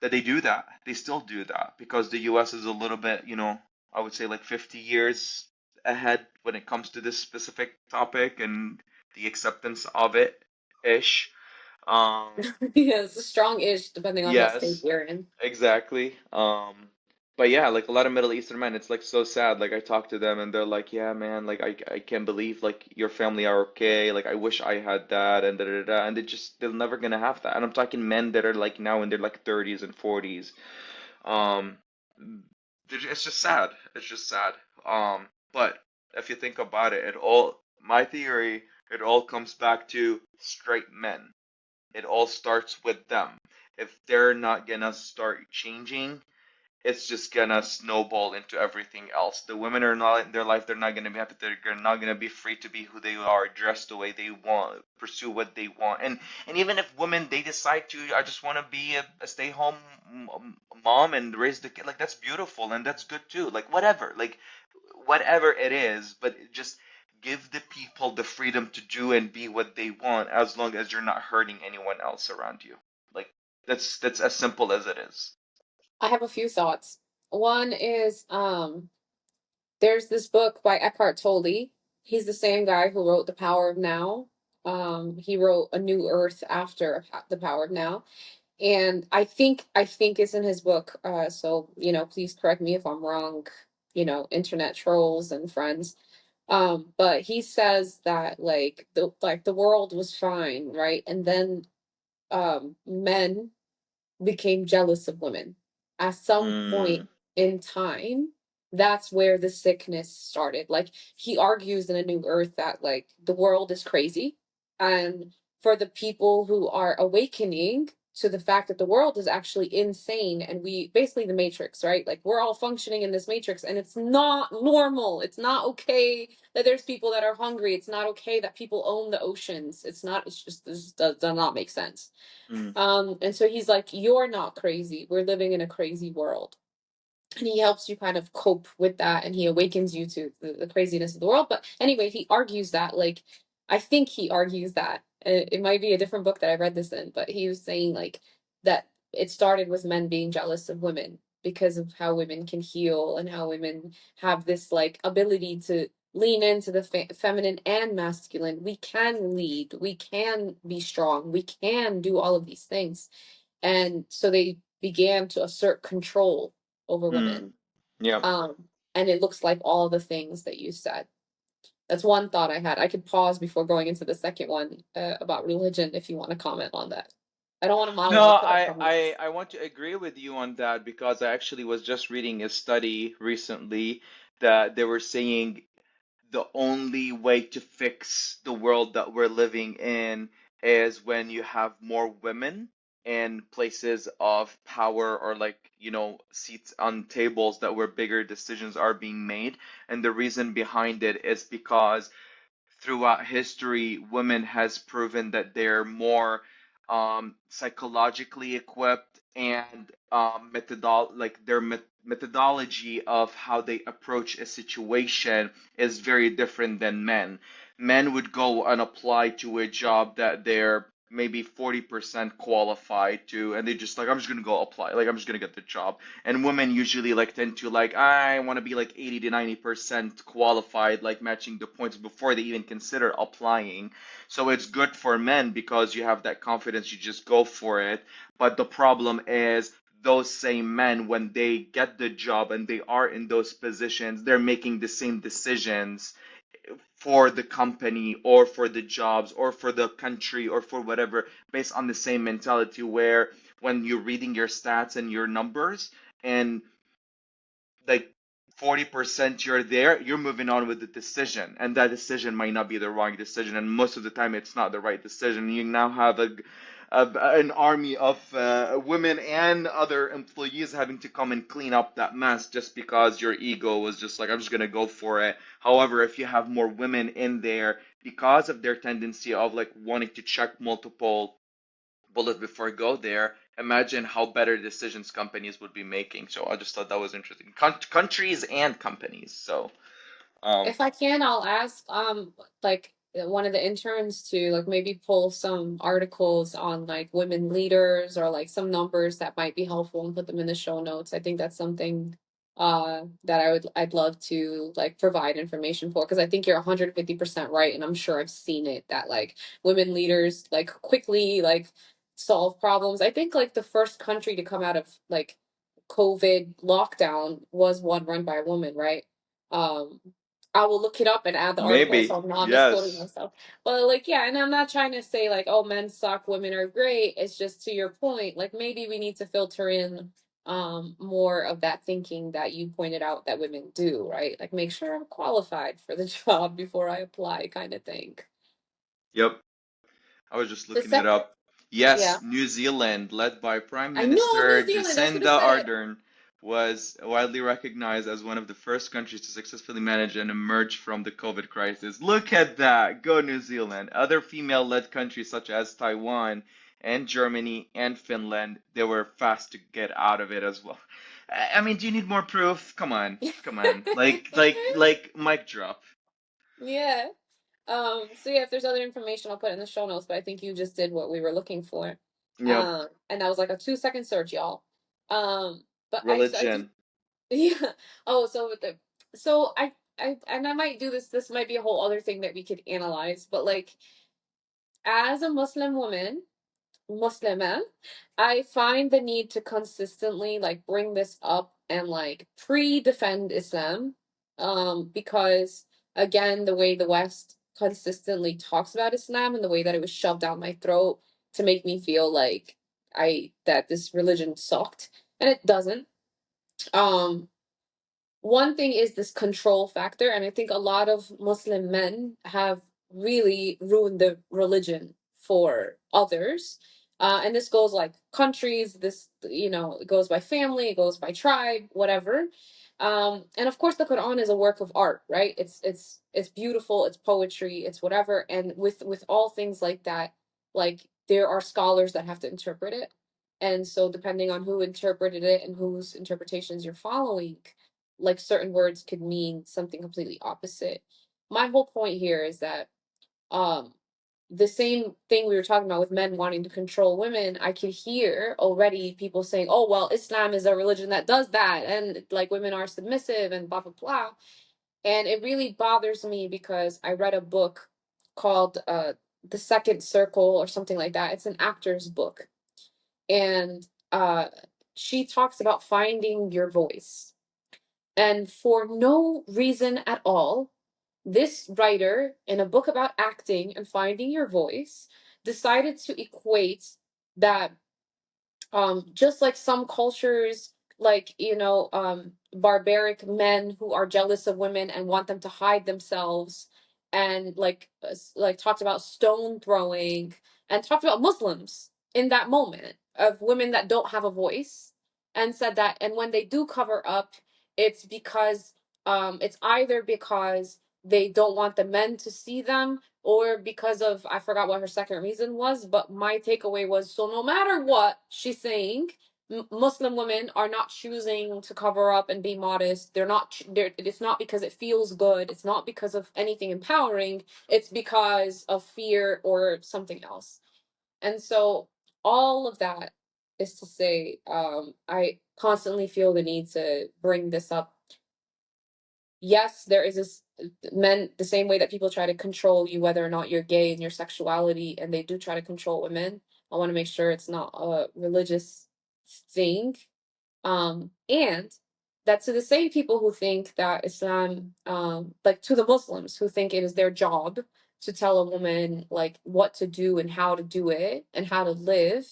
that they do that. They still do that because the US is a little bit, I would say like 50 years ahead when it comes to this specific topic and the acceptance of it ish. Um, Yes, strong-ish, depending on what state yes, you're in. exactly. But yeah, like a lot of Middle Eastern men, it's like so sad. Like I talk to them and they're like, "Yeah, man, like I can't believe like your family are okay. Like I wish I had that and da da da." And they're never gonna have that. And I'm talking men that are like now in their like 30s and 40s. Um, it's just sad. It's just sad. But if you think about it, my theory, it all comes back to straight men. It all starts with them. If they're not gonna start changing, it's just gonna snowball into everything else. The women are not in their life, they're not gonna be happy, they're not gonna be free to be who they are, dress the way they want, pursue what they want. And even if women, they decide to, I just want to be a stay-home mom and raise the kid, like, that's beautiful and that's good too. Like, whatever. Like, whatever it is, but just give the people the freedom to do and be what they want as long as you're not hurting anyone else around you. Like that's as simple as it is. I have a few thoughts. One is there's this book by Eckhart Tolle. He's the same guy who wrote The Power of Now. He wrote A New Earth after The Power of Now. And I think it's in his book. So, please correct me if I'm wrong, internet trolls and friends. But he says that the world was fine, right? And then men became jealous of women. At some point Mm, in time, that's where the sickness started. Like he argues in A New Earth that the world is crazy. And for the people who are awakening to the fact that the world is actually insane and we basically the matrix, right? Like we're all functioning in this matrix and it's not normal. It's not okay that there's people that are hungry. It's not okay that people own the oceans. It's just this does not make sense. mm, And so he's like, you're not crazy. We're living in a crazy world. And he helps you kind of cope with that and he awakens you to the craziness of the world. But anyway, he argues that, I think he argues that. It might be a different book that I read this in, but he was saying, that it started with men being jealous of women because of how women can heal and how women have this, ability to lean into the feminine and masculine. We can lead, we can be strong, we can do all of these things. And so they began to assert control over mm. women. Yeah. Um, and it looks like all the things that you said. That's one thought I had. I could pause before going into the second one about religion if you want to comment on that. I don't want to No, monologue because I promise. I want to agree with you on that because I actually was just reading a study recently that they were saying the only way to fix the world that we're living in is when you have more women in places of power or seats on tables that where bigger decisions are being made. And the reason behind it is because throughout history, women has proven that they're more psychologically equipped and their methodology of how they approach a situation is very different than men. Men would go and apply to a job that they're maybe 40% qualified to, and they just like, I'm just gonna go apply, like I'm just gonna get the job. And women usually tend to I want to be 80 to 90% qualified, like matching the points before they even consider applying. So it's good for men because you have that confidence, you just go for it. But the problem is those same men, when they get the job and they are in those positions, they're making the same decisions for the company or for the jobs or for the country or for whatever based on the same mentality where when you're reading your stats and your numbers and like 40% you're there, you're moving on with the decision, and that decision might not be the wrong decision, and most of the time it's not the right decision. You now have an army of women and other employees having to come and clean up that mess just because your ego was just like, I'm just gonna go for it. However, if you have more women in there because of their tendency of wanting to check multiple bullet before I go there, imagine how better decisions companies would be making. So I just thought that was interesting. Countries and companies. So, um, If I can, I'll ask one of the interns to maybe pull some articles on women leaders or some numbers that might be helpful and put them in the show notes. I think that's something that I'd love to provide information for because I think you're 150% right and I'm sure I've seen it that women leaders quickly solve problems. I think the first country to come out of COVID lockdown was one run by a woman, right? Um I will look it up and add the article so maybe I'm not misquoting yes. myself. But yeah, and I'm not trying to say oh, men suck, women are great. It's just to your point, maybe we need to filter in more of that thinking that you pointed out that women do, right? Make sure I'm qualified for the job before I apply kind of thing. Yep. I was just The looking it sec up. Yeah. Yes, New Zealand, led by Prime I know Minister New Zealand, I should have Jacinda said it. Ardern, was widely recognized as one of the first countries to successfully manage and emerge from the COVID crisis. Look at that! Go New Zealand. Other female-led countries such as Taiwan and Germany and Finland, they were fast to get out of it as well. I mean, do you need more proof? Come on, come on. Like, mic drop. Yeah. So yeah, if there's other information, I'll put it in the show notes, but I think you just did what we were looking for. Yep. And that was like a 2 second search, y'all. But I do, Religion. yeah. Oh, so with the, so and I might do this, this might be a whole other thing that we could analyze, but like, as a Muslim woman, Muslima, I find the need to consistently like bring this up and like pre-defend Islam, because again, the way the West consistently talks about Islam and the way that it was shoved down my throat to make me feel like that this religion sucked, and it doesn't. Um, One thing is this control factor, and I think a lot of Muslim men have really ruined the religion for others. And this goes like countries, this, it goes by family, it goes by tribe, whatever. And of course the Quran is a work of art, right? It's beautiful, it's poetry, it's whatever. And with all things like that, like there are scholars that have to interpret it. And so depending on who interpreted it and whose interpretations you're following, like certain words could mean something completely opposite. My whole point here is that um the same thing we were talking about with men wanting to control women, I could hear already people saying, "Oh, well, Islam is a religion that does that, and like women are submissive and blah blah blah." And it really bothers me because I read a book called The Second Circle or something like that. It's an actor's book. And she talks about finding your voice. And for no reason at all, this writer, in a book about acting and finding your voice, decided to equate that, just like some cultures, like, barbaric men who are jealous of women and want them to hide themselves, and like like talked about stone throwing, and talked about Muslims in that moment of women that don't have a voice, and said that, and when they do cover up, it's because it's either because they don't want the men to see them, or because of, I forgot what her second reason was, but my takeaway was, so no matter what she's saying, Muslim women are not choosing to cover up and be modest. They're not it's not because it feels good, it's not because of anything empowering, it's because of fear or something else. And so all of that is to say, I constantly feel the need to bring this up. Yes, there is this, men, the same way that people try to control you, whether or not you're gay and your sexuality, and they do try to control women. I want to make sure it's not a religious thing. And that to the same people who think that Islam, like to the Muslims who think it is their job to tell a woman like what to do and how to do it and how to live,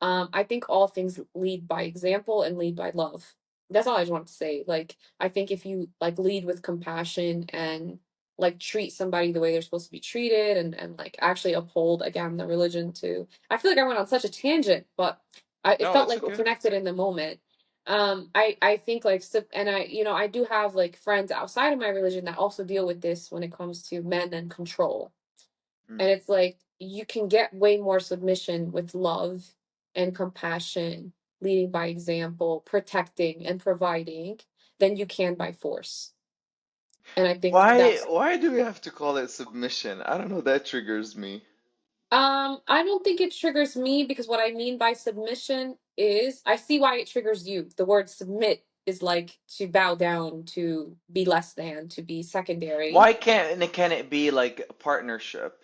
I think all things lead by example and lead by love. That's all I just want to say. Like, I think if you like lead with compassion and like treat somebody the way they're supposed to be treated, and like actually uphold again the religion too. I feel like I went on such a tangent, but it No, felt it's like we're okay. connected in the moment. I think like and I do have like friends outside of my religion that also deal with this when it comes to men and control. Mm. And it's like you can get way more submission with love and compassion, leading by example, protecting and providing, than you can by force. And I think that's, Why do we have to call it submission? I don't know, that triggers me. I don't think it triggers me, because what I mean by submission is I see why it triggers you. The word submit is like to bow down, to be less than, to be secondary. Why can it be like a partnership,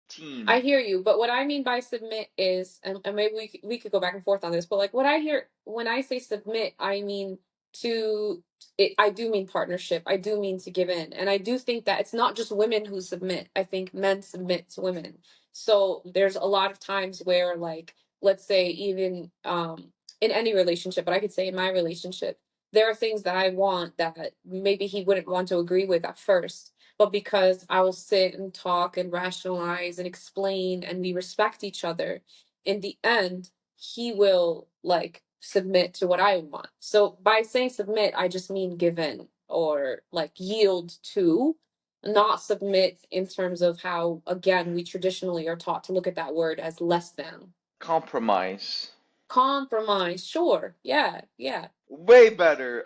I team? hear you, but what I mean by submit is, and maybe we could go back and forth on this, but like what I hear when I say submit, I mean to it. I do mean partnership. I do mean to give in, and I do think that it's not just women who submit. I think men submit to women. So there's a lot of times where, like, let's say even in any relationship, but I could say in my relationship, there are things that I want that maybe he wouldn't want to agree with at first, but because I will sit and talk and rationalize and explain and we respect each other, in the end, he will like submit to what I want. So by saying submit, I just mean give in or like yield to, not submit in terms of how, again, we traditionally are taught to look at that word as less than. Compromise. Compromise. Sure. Yeah. Yeah. Way better.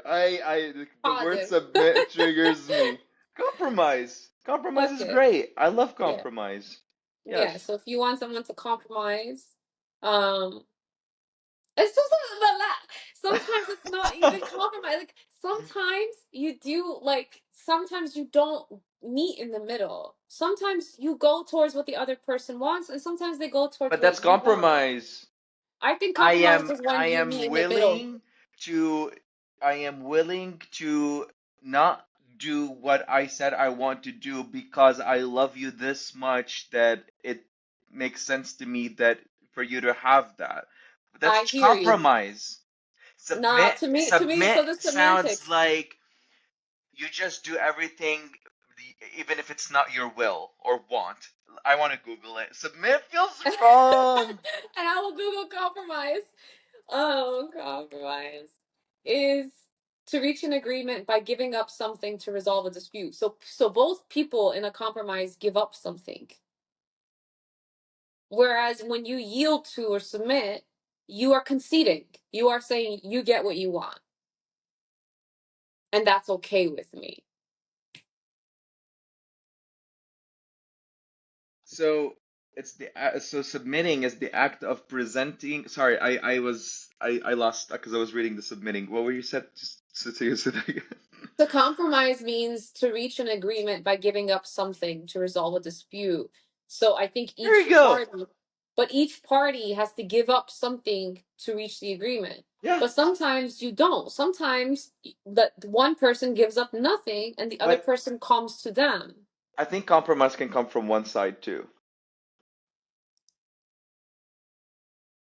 The word Positive. submit triggers me. Compromise. Compromise is Okay. great. I love Yeah. compromise. Yeah. Yes. So if you want someone to compromise, um, it's just sometimes it's not even compromise. Like sometimes you do like sometimes you don't meet in the middle. Sometimes you go towards what the other person wants, and sometimes they go towards But what that's you want. compromise. I think I compromise am is when I you am meet in the middle. willing to I am willing to not do what I said I want to do because I love you this much that it makes sense to me that for you to have that. That's I hear you. compromise. Nah, to me, Submit so the sounds semantics. like you just do everything even if it's not your will or want. I want to Google it. Submit feels And wrong. I will Google compromise. Compromise is to reach an agreement by giving up something to resolve a dispute. So both people in a compromise give up something. Whereas when you yield to or submit, you are conceding. You are saying you get what you want, and that's okay with me. So so submitting is the act of presenting. Sorry, I lost because I was reading the submitting. What were you said? Just so you said that again. To compromise means to reach an agreement by giving up something to resolve a dispute. So I think There you go. each party has to give up something to reach the agreement. Yeah, But sometimes you don't. Sometimes the one person gives up nothing and the other but person comes to them. I think compromise can come from one side too.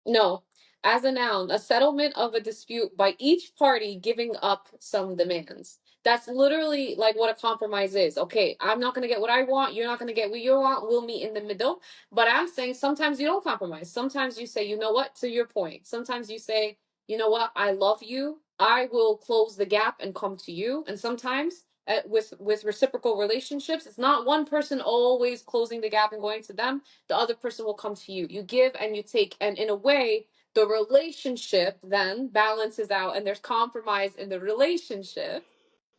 No, as a noun, a settlement of a dispute by each party giving up some demands. That's literally like what a compromise is. Okay, I'm not going to get what I want. You're not going to get what you want. We'll meet in the middle. But I'm saying sometimes you don't compromise. Sometimes you say, you know what, to your point. Sometimes you say, you know what, I love you. I will close the gap and come to you. And sometimes with reciprocal relationships, it's not one person always closing the gap and going to them, the other person will come to you. You give and you take. And in a way, the relationship then balances out and there's compromise in the relationship,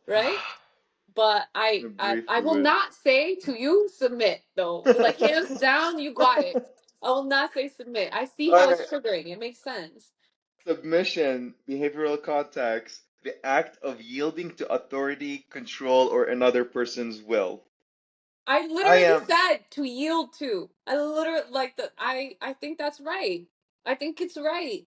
right? But I'm gonna breathe I will through it. not say to you submit though. Like hands down, you got it. I will not say submit. I see All how right. it's triggering. It makes sense. Submission, behavioral context, the act of yielding to authority, control, or another person's will. I I literally am said to yield to. I literally like the I think that's right. I think it's right.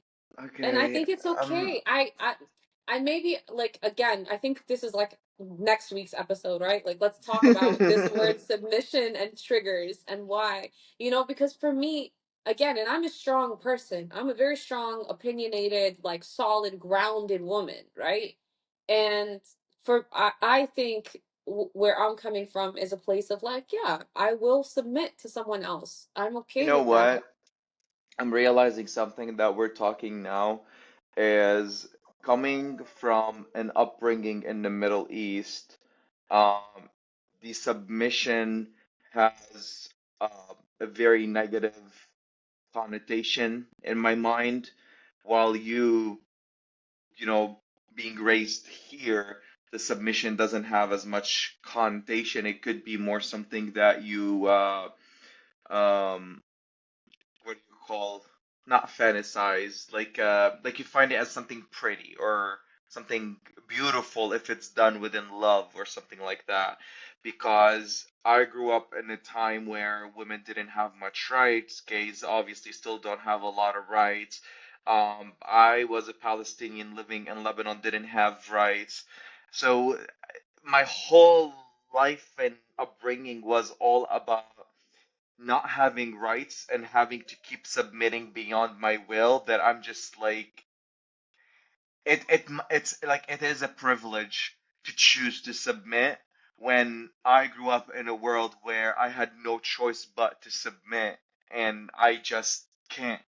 And I okay. think it's Um, okay. I maybe like again, I think this is like next week's episode, right? Like let's talk about this word submission and triggers and why. Because for me, again, and I'm a strong person. I'm a very strong, opinionated, like solid, grounded woman, right? And I think where I'm coming from is a place of like, yeah, I will submit to someone else. I'm you okay know with that. what? I'm realizing something that we're talking now is coming from an upbringing in the Middle East. Um, the submission has a very negative connotation in my mind, while you know, being raised here, the submission doesn't have as much connotation. It could be more something that you um what do you call, not fantasize, like you find it as something pretty or something beautiful if it's done within love or something like that. Because I grew up in a time where women didn't have much rights, gays obviously still don't have a lot of rights. I was a Palestinian living in Lebanon, didn't have rights. So my whole life and upbringing was all about not having rights and having to keep submitting beyond my will, that I'm just like it's like it is a privilege to choose to submit when I grew up in a world where I had no choice but to submit, and I just can't,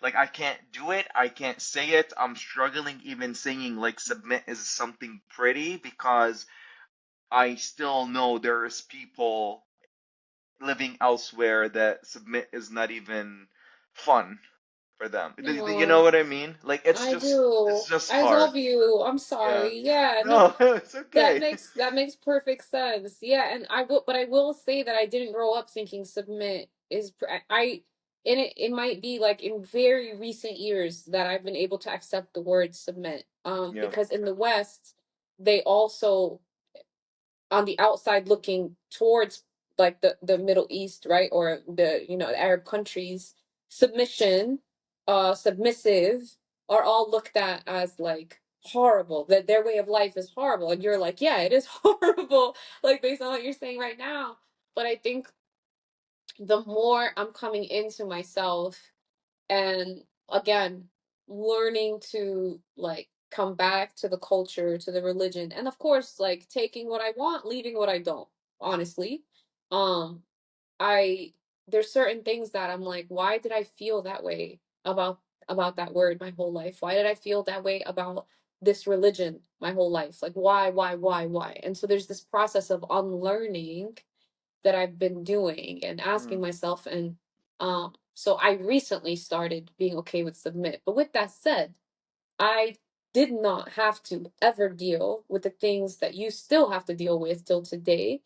like I can't do it, I can't say it. I'm struggling even saying like submit is something pretty because I still know there's people living elsewhere that submit is not even fun. for them. You know Oh, what I mean? Like I it's do. just I hard. love you. I'm Yeah. sorry. Yeah, no, No, it's okay. that makes perfect sense. Yeah, and I will say that I didn't grow up thinking submit is and it might be like in very recent years that I've been able to accept the word submit. Yeah. Because in the West, they also on the outside looking towards like the Middle East, right? Or the, the Arab countries, submission, submissive are all looked at as like horrible. That their way of life is horrible. And you're like, yeah, it is horrible, like based on what you're saying right now. But I think the more I'm coming into myself and again learning to like come back to the culture, to the religion, and of course like taking what I want, leaving what I don't, honestly. um I There's certain things that I'm like, why did I feel that way about that word my whole life? Why did I feel that way about this religion my whole life? Like why? And so there's this process of unlearning that I've been doing and Mm, asking myself. And so I recently started being okay with submit. But with that said, I did not have to ever deal with the things that you still have to deal with till today.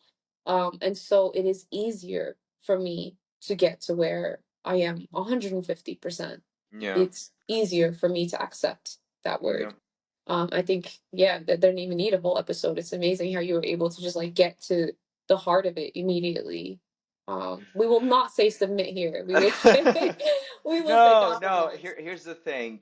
And so it is easier for me to get to where I am 150%. yeah. It's easier for me to accept that Yeah. word. I think, yeah, that didn't even need a whole episode. It's amazing how you were able to just like get to the heart of it immediately. We will not say submit here. We will say we will say No, no. compromise. Here's the thing.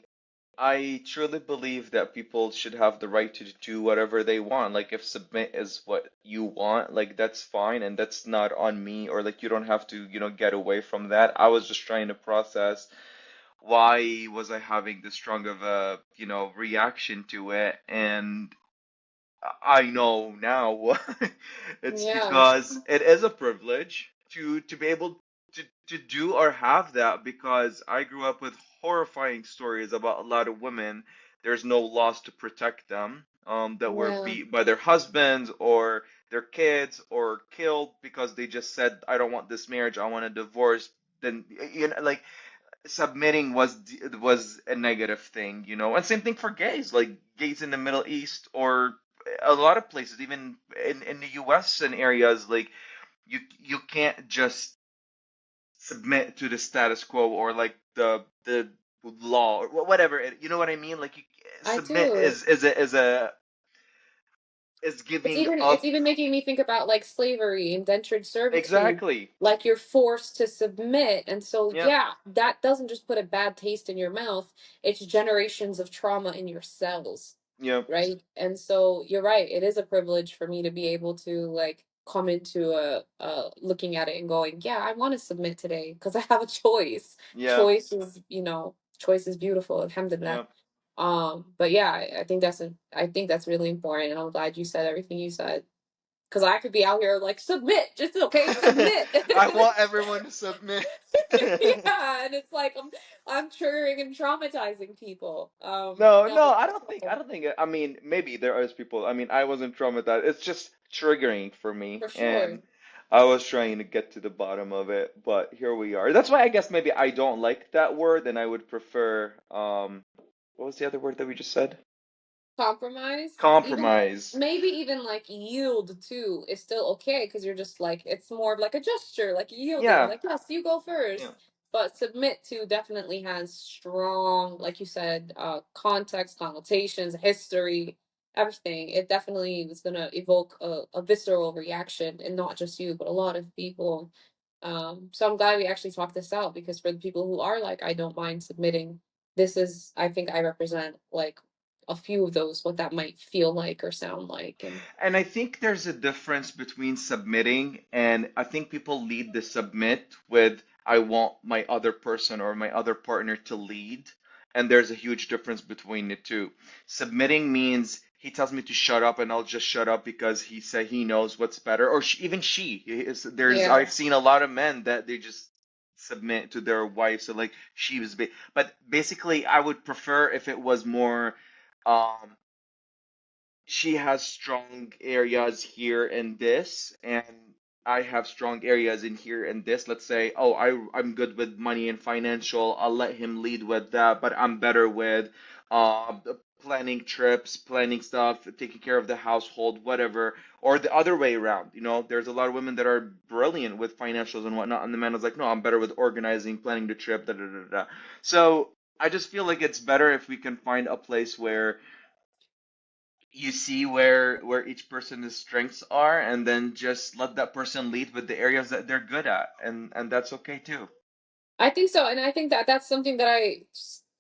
I truly believe that people should have the right to do whatever they want. Like if submit is what you want, like that's fine and that's not on me or like you don't have to, get away from that. I was just trying to process why was I having this strong of a, reaction to it and I know now it's Yeah, because it is a privilege to be able to do or have that because I grew up with horrifying stories about a lot of women. There's no laws to protect them, that were yeah. beat by their husbands or their kids or killed because they just said, I don't want this marriage, I want a divorce. Then, like submitting was a negative thing, and same thing for gays, like gays in the Middle East or a lot of places, even in the US and areas, like you can't just submit to the status quo or like the law or whatever you know what I mean, like I submit do. is It's giving even up. making me think about like slavery, indentured servitude, Exactly. like you're forced to submit. And so Yep. yeah, that doesn't just put a bad taste in your mouth, it's generations of trauma in your cells, Yep. right? And so you're right, it is a privilege for me to be able to like come into a looking at it and going, yeah, I want to submit today because I have a choice. Yep. Choice is beautiful, alhamdulillah. Yep. But yeah, I think that's really important, and I'm glad you said everything you said. Because I could be out here like submit, just okay, submit. I want everyone to submit. Yeah, and it's like I'm triggering and traumatizing people. No, No, no, but I don't think, I mean, maybe there is people, I mean, I wasn't traumatized. It's just triggering for me, for sure. and I was trying to get to the bottom of it, but here we are. That's why I guess maybe I don't like that word, and I would prefer, what was the other word that we just said? Compromise, even Compromise. maybe even like yield too is still okay because you're just like it's more of like a gesture, like yielding, Yeah, like yes, you go yeah, first. But submit to definitely has strong, like you said, context, connotations, history, everything. It definitely is gonna evoke a visceral reaction, and not just you, but a lot of people. So I'm glad we actually talked this out because for the people who are like, I don't mind submitting, this is, I think I represent like a few of those, what that might feel like or sound like. And and I think there's a difference between submitting and I think people lead the submit with I want my other person or my other partner to lead. And there's a huge difference between the two. Submitting means he tells me to shut up and I'll just shut up because he said he knows what's better. Or even she. yeah, I've seen a lot of men that they just submit to their wife. So like she was, but basically I would prefer if it was more, um, she has strong areas here in this, and I have strong areas in here and this. Let's say, oh, I'm good with money and financial. I'll let him lead with that, but I'm better with planning trips, planning stuff, taking care of the household, whatever. Or the other way around. There's a lot of women that are brilliant with financials and whatnot, and the man is like, no, I'm better with organizing, planning the trip, da da da da. So I just feel like it's better if we can find a place where you see where each person's strengths are, and then just let that person lead with the areas that they're good at, and that's okay too. I think so, and I think that that's something that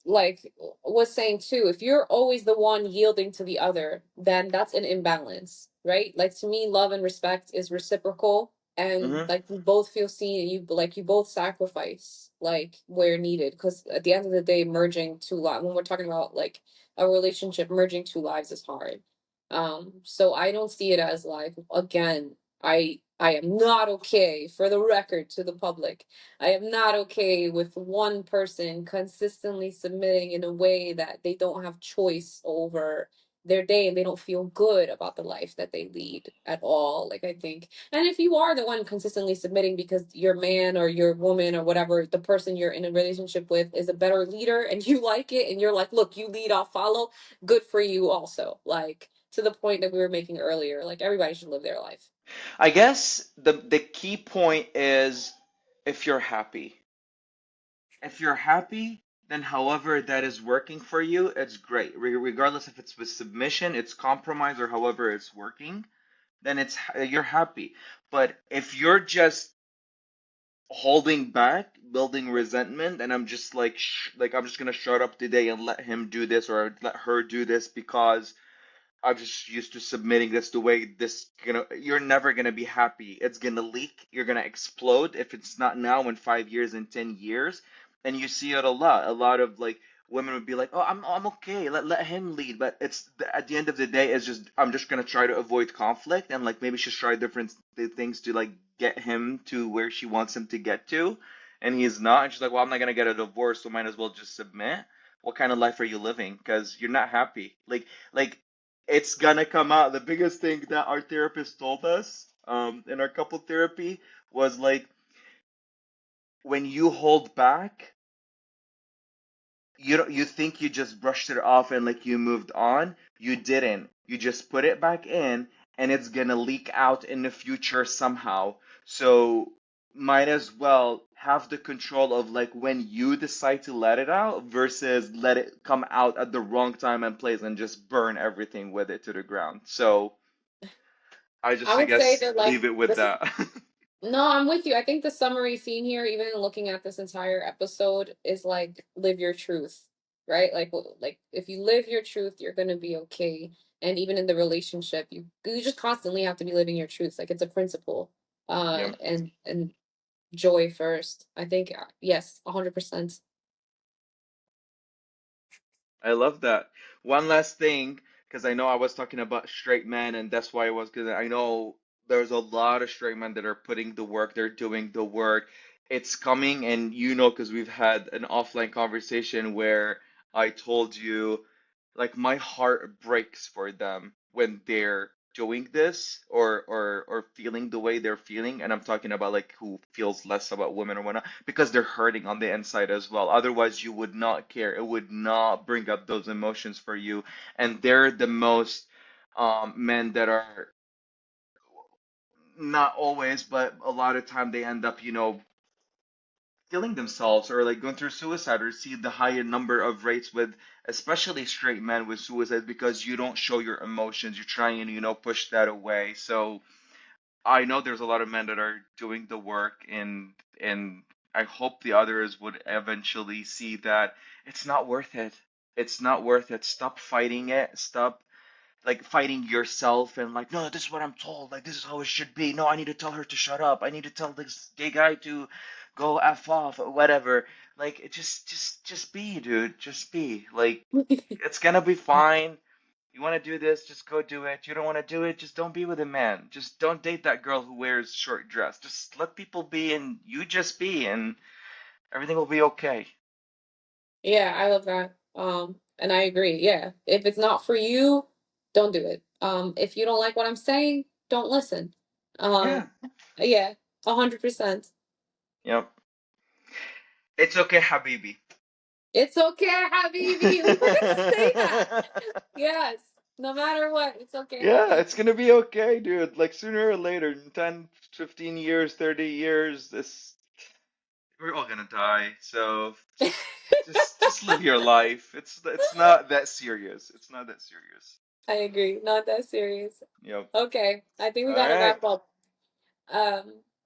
like was saying too. If you're always the one yielding to the other, then that's an imbalance, right? Like to me, love and respect is reciprocal, and Hmm. like you both feel seen, and you both sacrifice like where needed. Because at the end of the day, merging two lives, when we're talking about like a relationship, merging two lives is hard. So I don't see it as like again. I am not okay for the record to the public. I am not okay with one person consistently submitting in a way that they don't have choice over their day and they don't feel good about the life that they lead at all. Like, I think, and if you are the one consistently submitting because your man or your woman or whatever, the person you're in a relationship with is a better leader and you like it and you're like, look, you lead, I'll follow, good for you also. Like, to the point that we were making earlier, like, everybody should live their life. I guess the key point is, if you're happy. If you're happy, then however that is working for you, it's great. Regardless if it's with submission, it's compromise, or however it's working, then you're happy. But if you're just holding back, building resentment, and I'm just like I'm just gonna shut up today and let him do this or let her do this because I'm just used to submitting. That's the way you're never gonna be happy. It's gonna leak. You're gonna explode if it's not now, in 5 years, in 10 years. And you see it a lot. A lot of like women would be like, "Oh, I'm okay. Let him lead." But at the end of the day, it's just I'm just gonna try to avoid conflict, and like maybe she's try different things to like get him to where she wants him to get to, and he's not. And she's like, "Well, I'm not gonna get a divorce, so might as well just submit." What kind of life are you living? Because you're not happy. Like it's gonna come out. The biggest thing that our therapist told us, in our couple therapy, was like, when you hold back, you think you just brushed it off and like you moved on. You didn't. You just put it back in, and it's gonna leak out in the future somehow. So might as well have the control of like when you decide to let it out versus let it come out at the wrong time and place and just burn everything with it to the ground. So I I just, I would say guess, that like leave it with this. that. No, I'm with you. I think the summary theme here, even in looking at this entire episode, is like live your truth, right? Like if you live your truth, you're gonna be okay. And even in the relationship, you just constantly have to be living your truth. Like it's a principle. Yeah. And joy first. I think yes, 100%. I love that. One last thing, because I know I was talking about straight men, and that's why I was, because I know there's a lot of straight men that are putting the work, they're doing the work. It's coming, and because we've had an offline conversation where I told you, like, my heart breaks for them when they're doing this or feeling the way they're feeling. And I'm talking about like who feels less about women or whatnot, because they're hurting on the inside as well. Otherwise, you would not care. It would not bring up those emotions for you. And they're the most men that are, not always, but a lot of time they end up, killing themselves or like going through suicide, or see the higher number of rates with especially straight men with suicide, because you don't show your emotions. You try and push that away. So I know there's a lot of men that are doing the work, and I hope the others would eventually see that it's not worth it. It's not worth it. Stop fighting it. Stop like fighting yourself and like, no, this is what I'm told. Like, this is how it should be. No, I need to tell her to shut up. I need to tell this gay guy to go f off or whatever. Like, just be, dude. Just be. Like, it's gonna be fine. You want to do this, just go do it. You don't want to do it, just don't be with a man. Just don't date that girl who wears short dress. Just let people be, and you just be, and everything will be okay. Yeah, I love that. And I agree. Yeah. If it's not for you, don't do it. If you don't like what I'm saying, don't listen. Yeah. Yeah, 100%. Yep. It's okay, Habibi. It's okay, Habibi. We forget to say that. Yes. No matter what, it's okay, Yeah, it's Habibi. gonna be okay, dude. Like sooner or later, in 10, 15 years, 30 years, this we're all gonna die. So just live your life. It's not that serious. It's not that serious. I agree. Not that serious. Yep. Okay, I think we All gotta right. wrap up.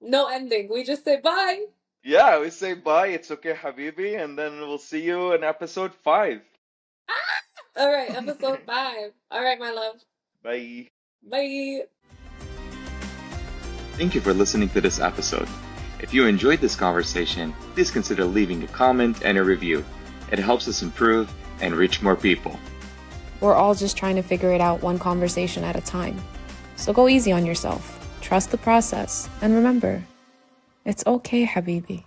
No ending. We just say bye. Yeah, we say bye. It's okay, Habibi, and then we'll see you in episode 5. All right, episode 5. All right, my love. Bye. Bye. Thank you for listening to this episode. If you enjoyed this conversation, please consider leaving a comment and a review. It helps us improve and reach more people. We're all just trying to figure it out one conversation at a time. So go easy on yourself. Trust the process. And remember, it's okay, Habibi.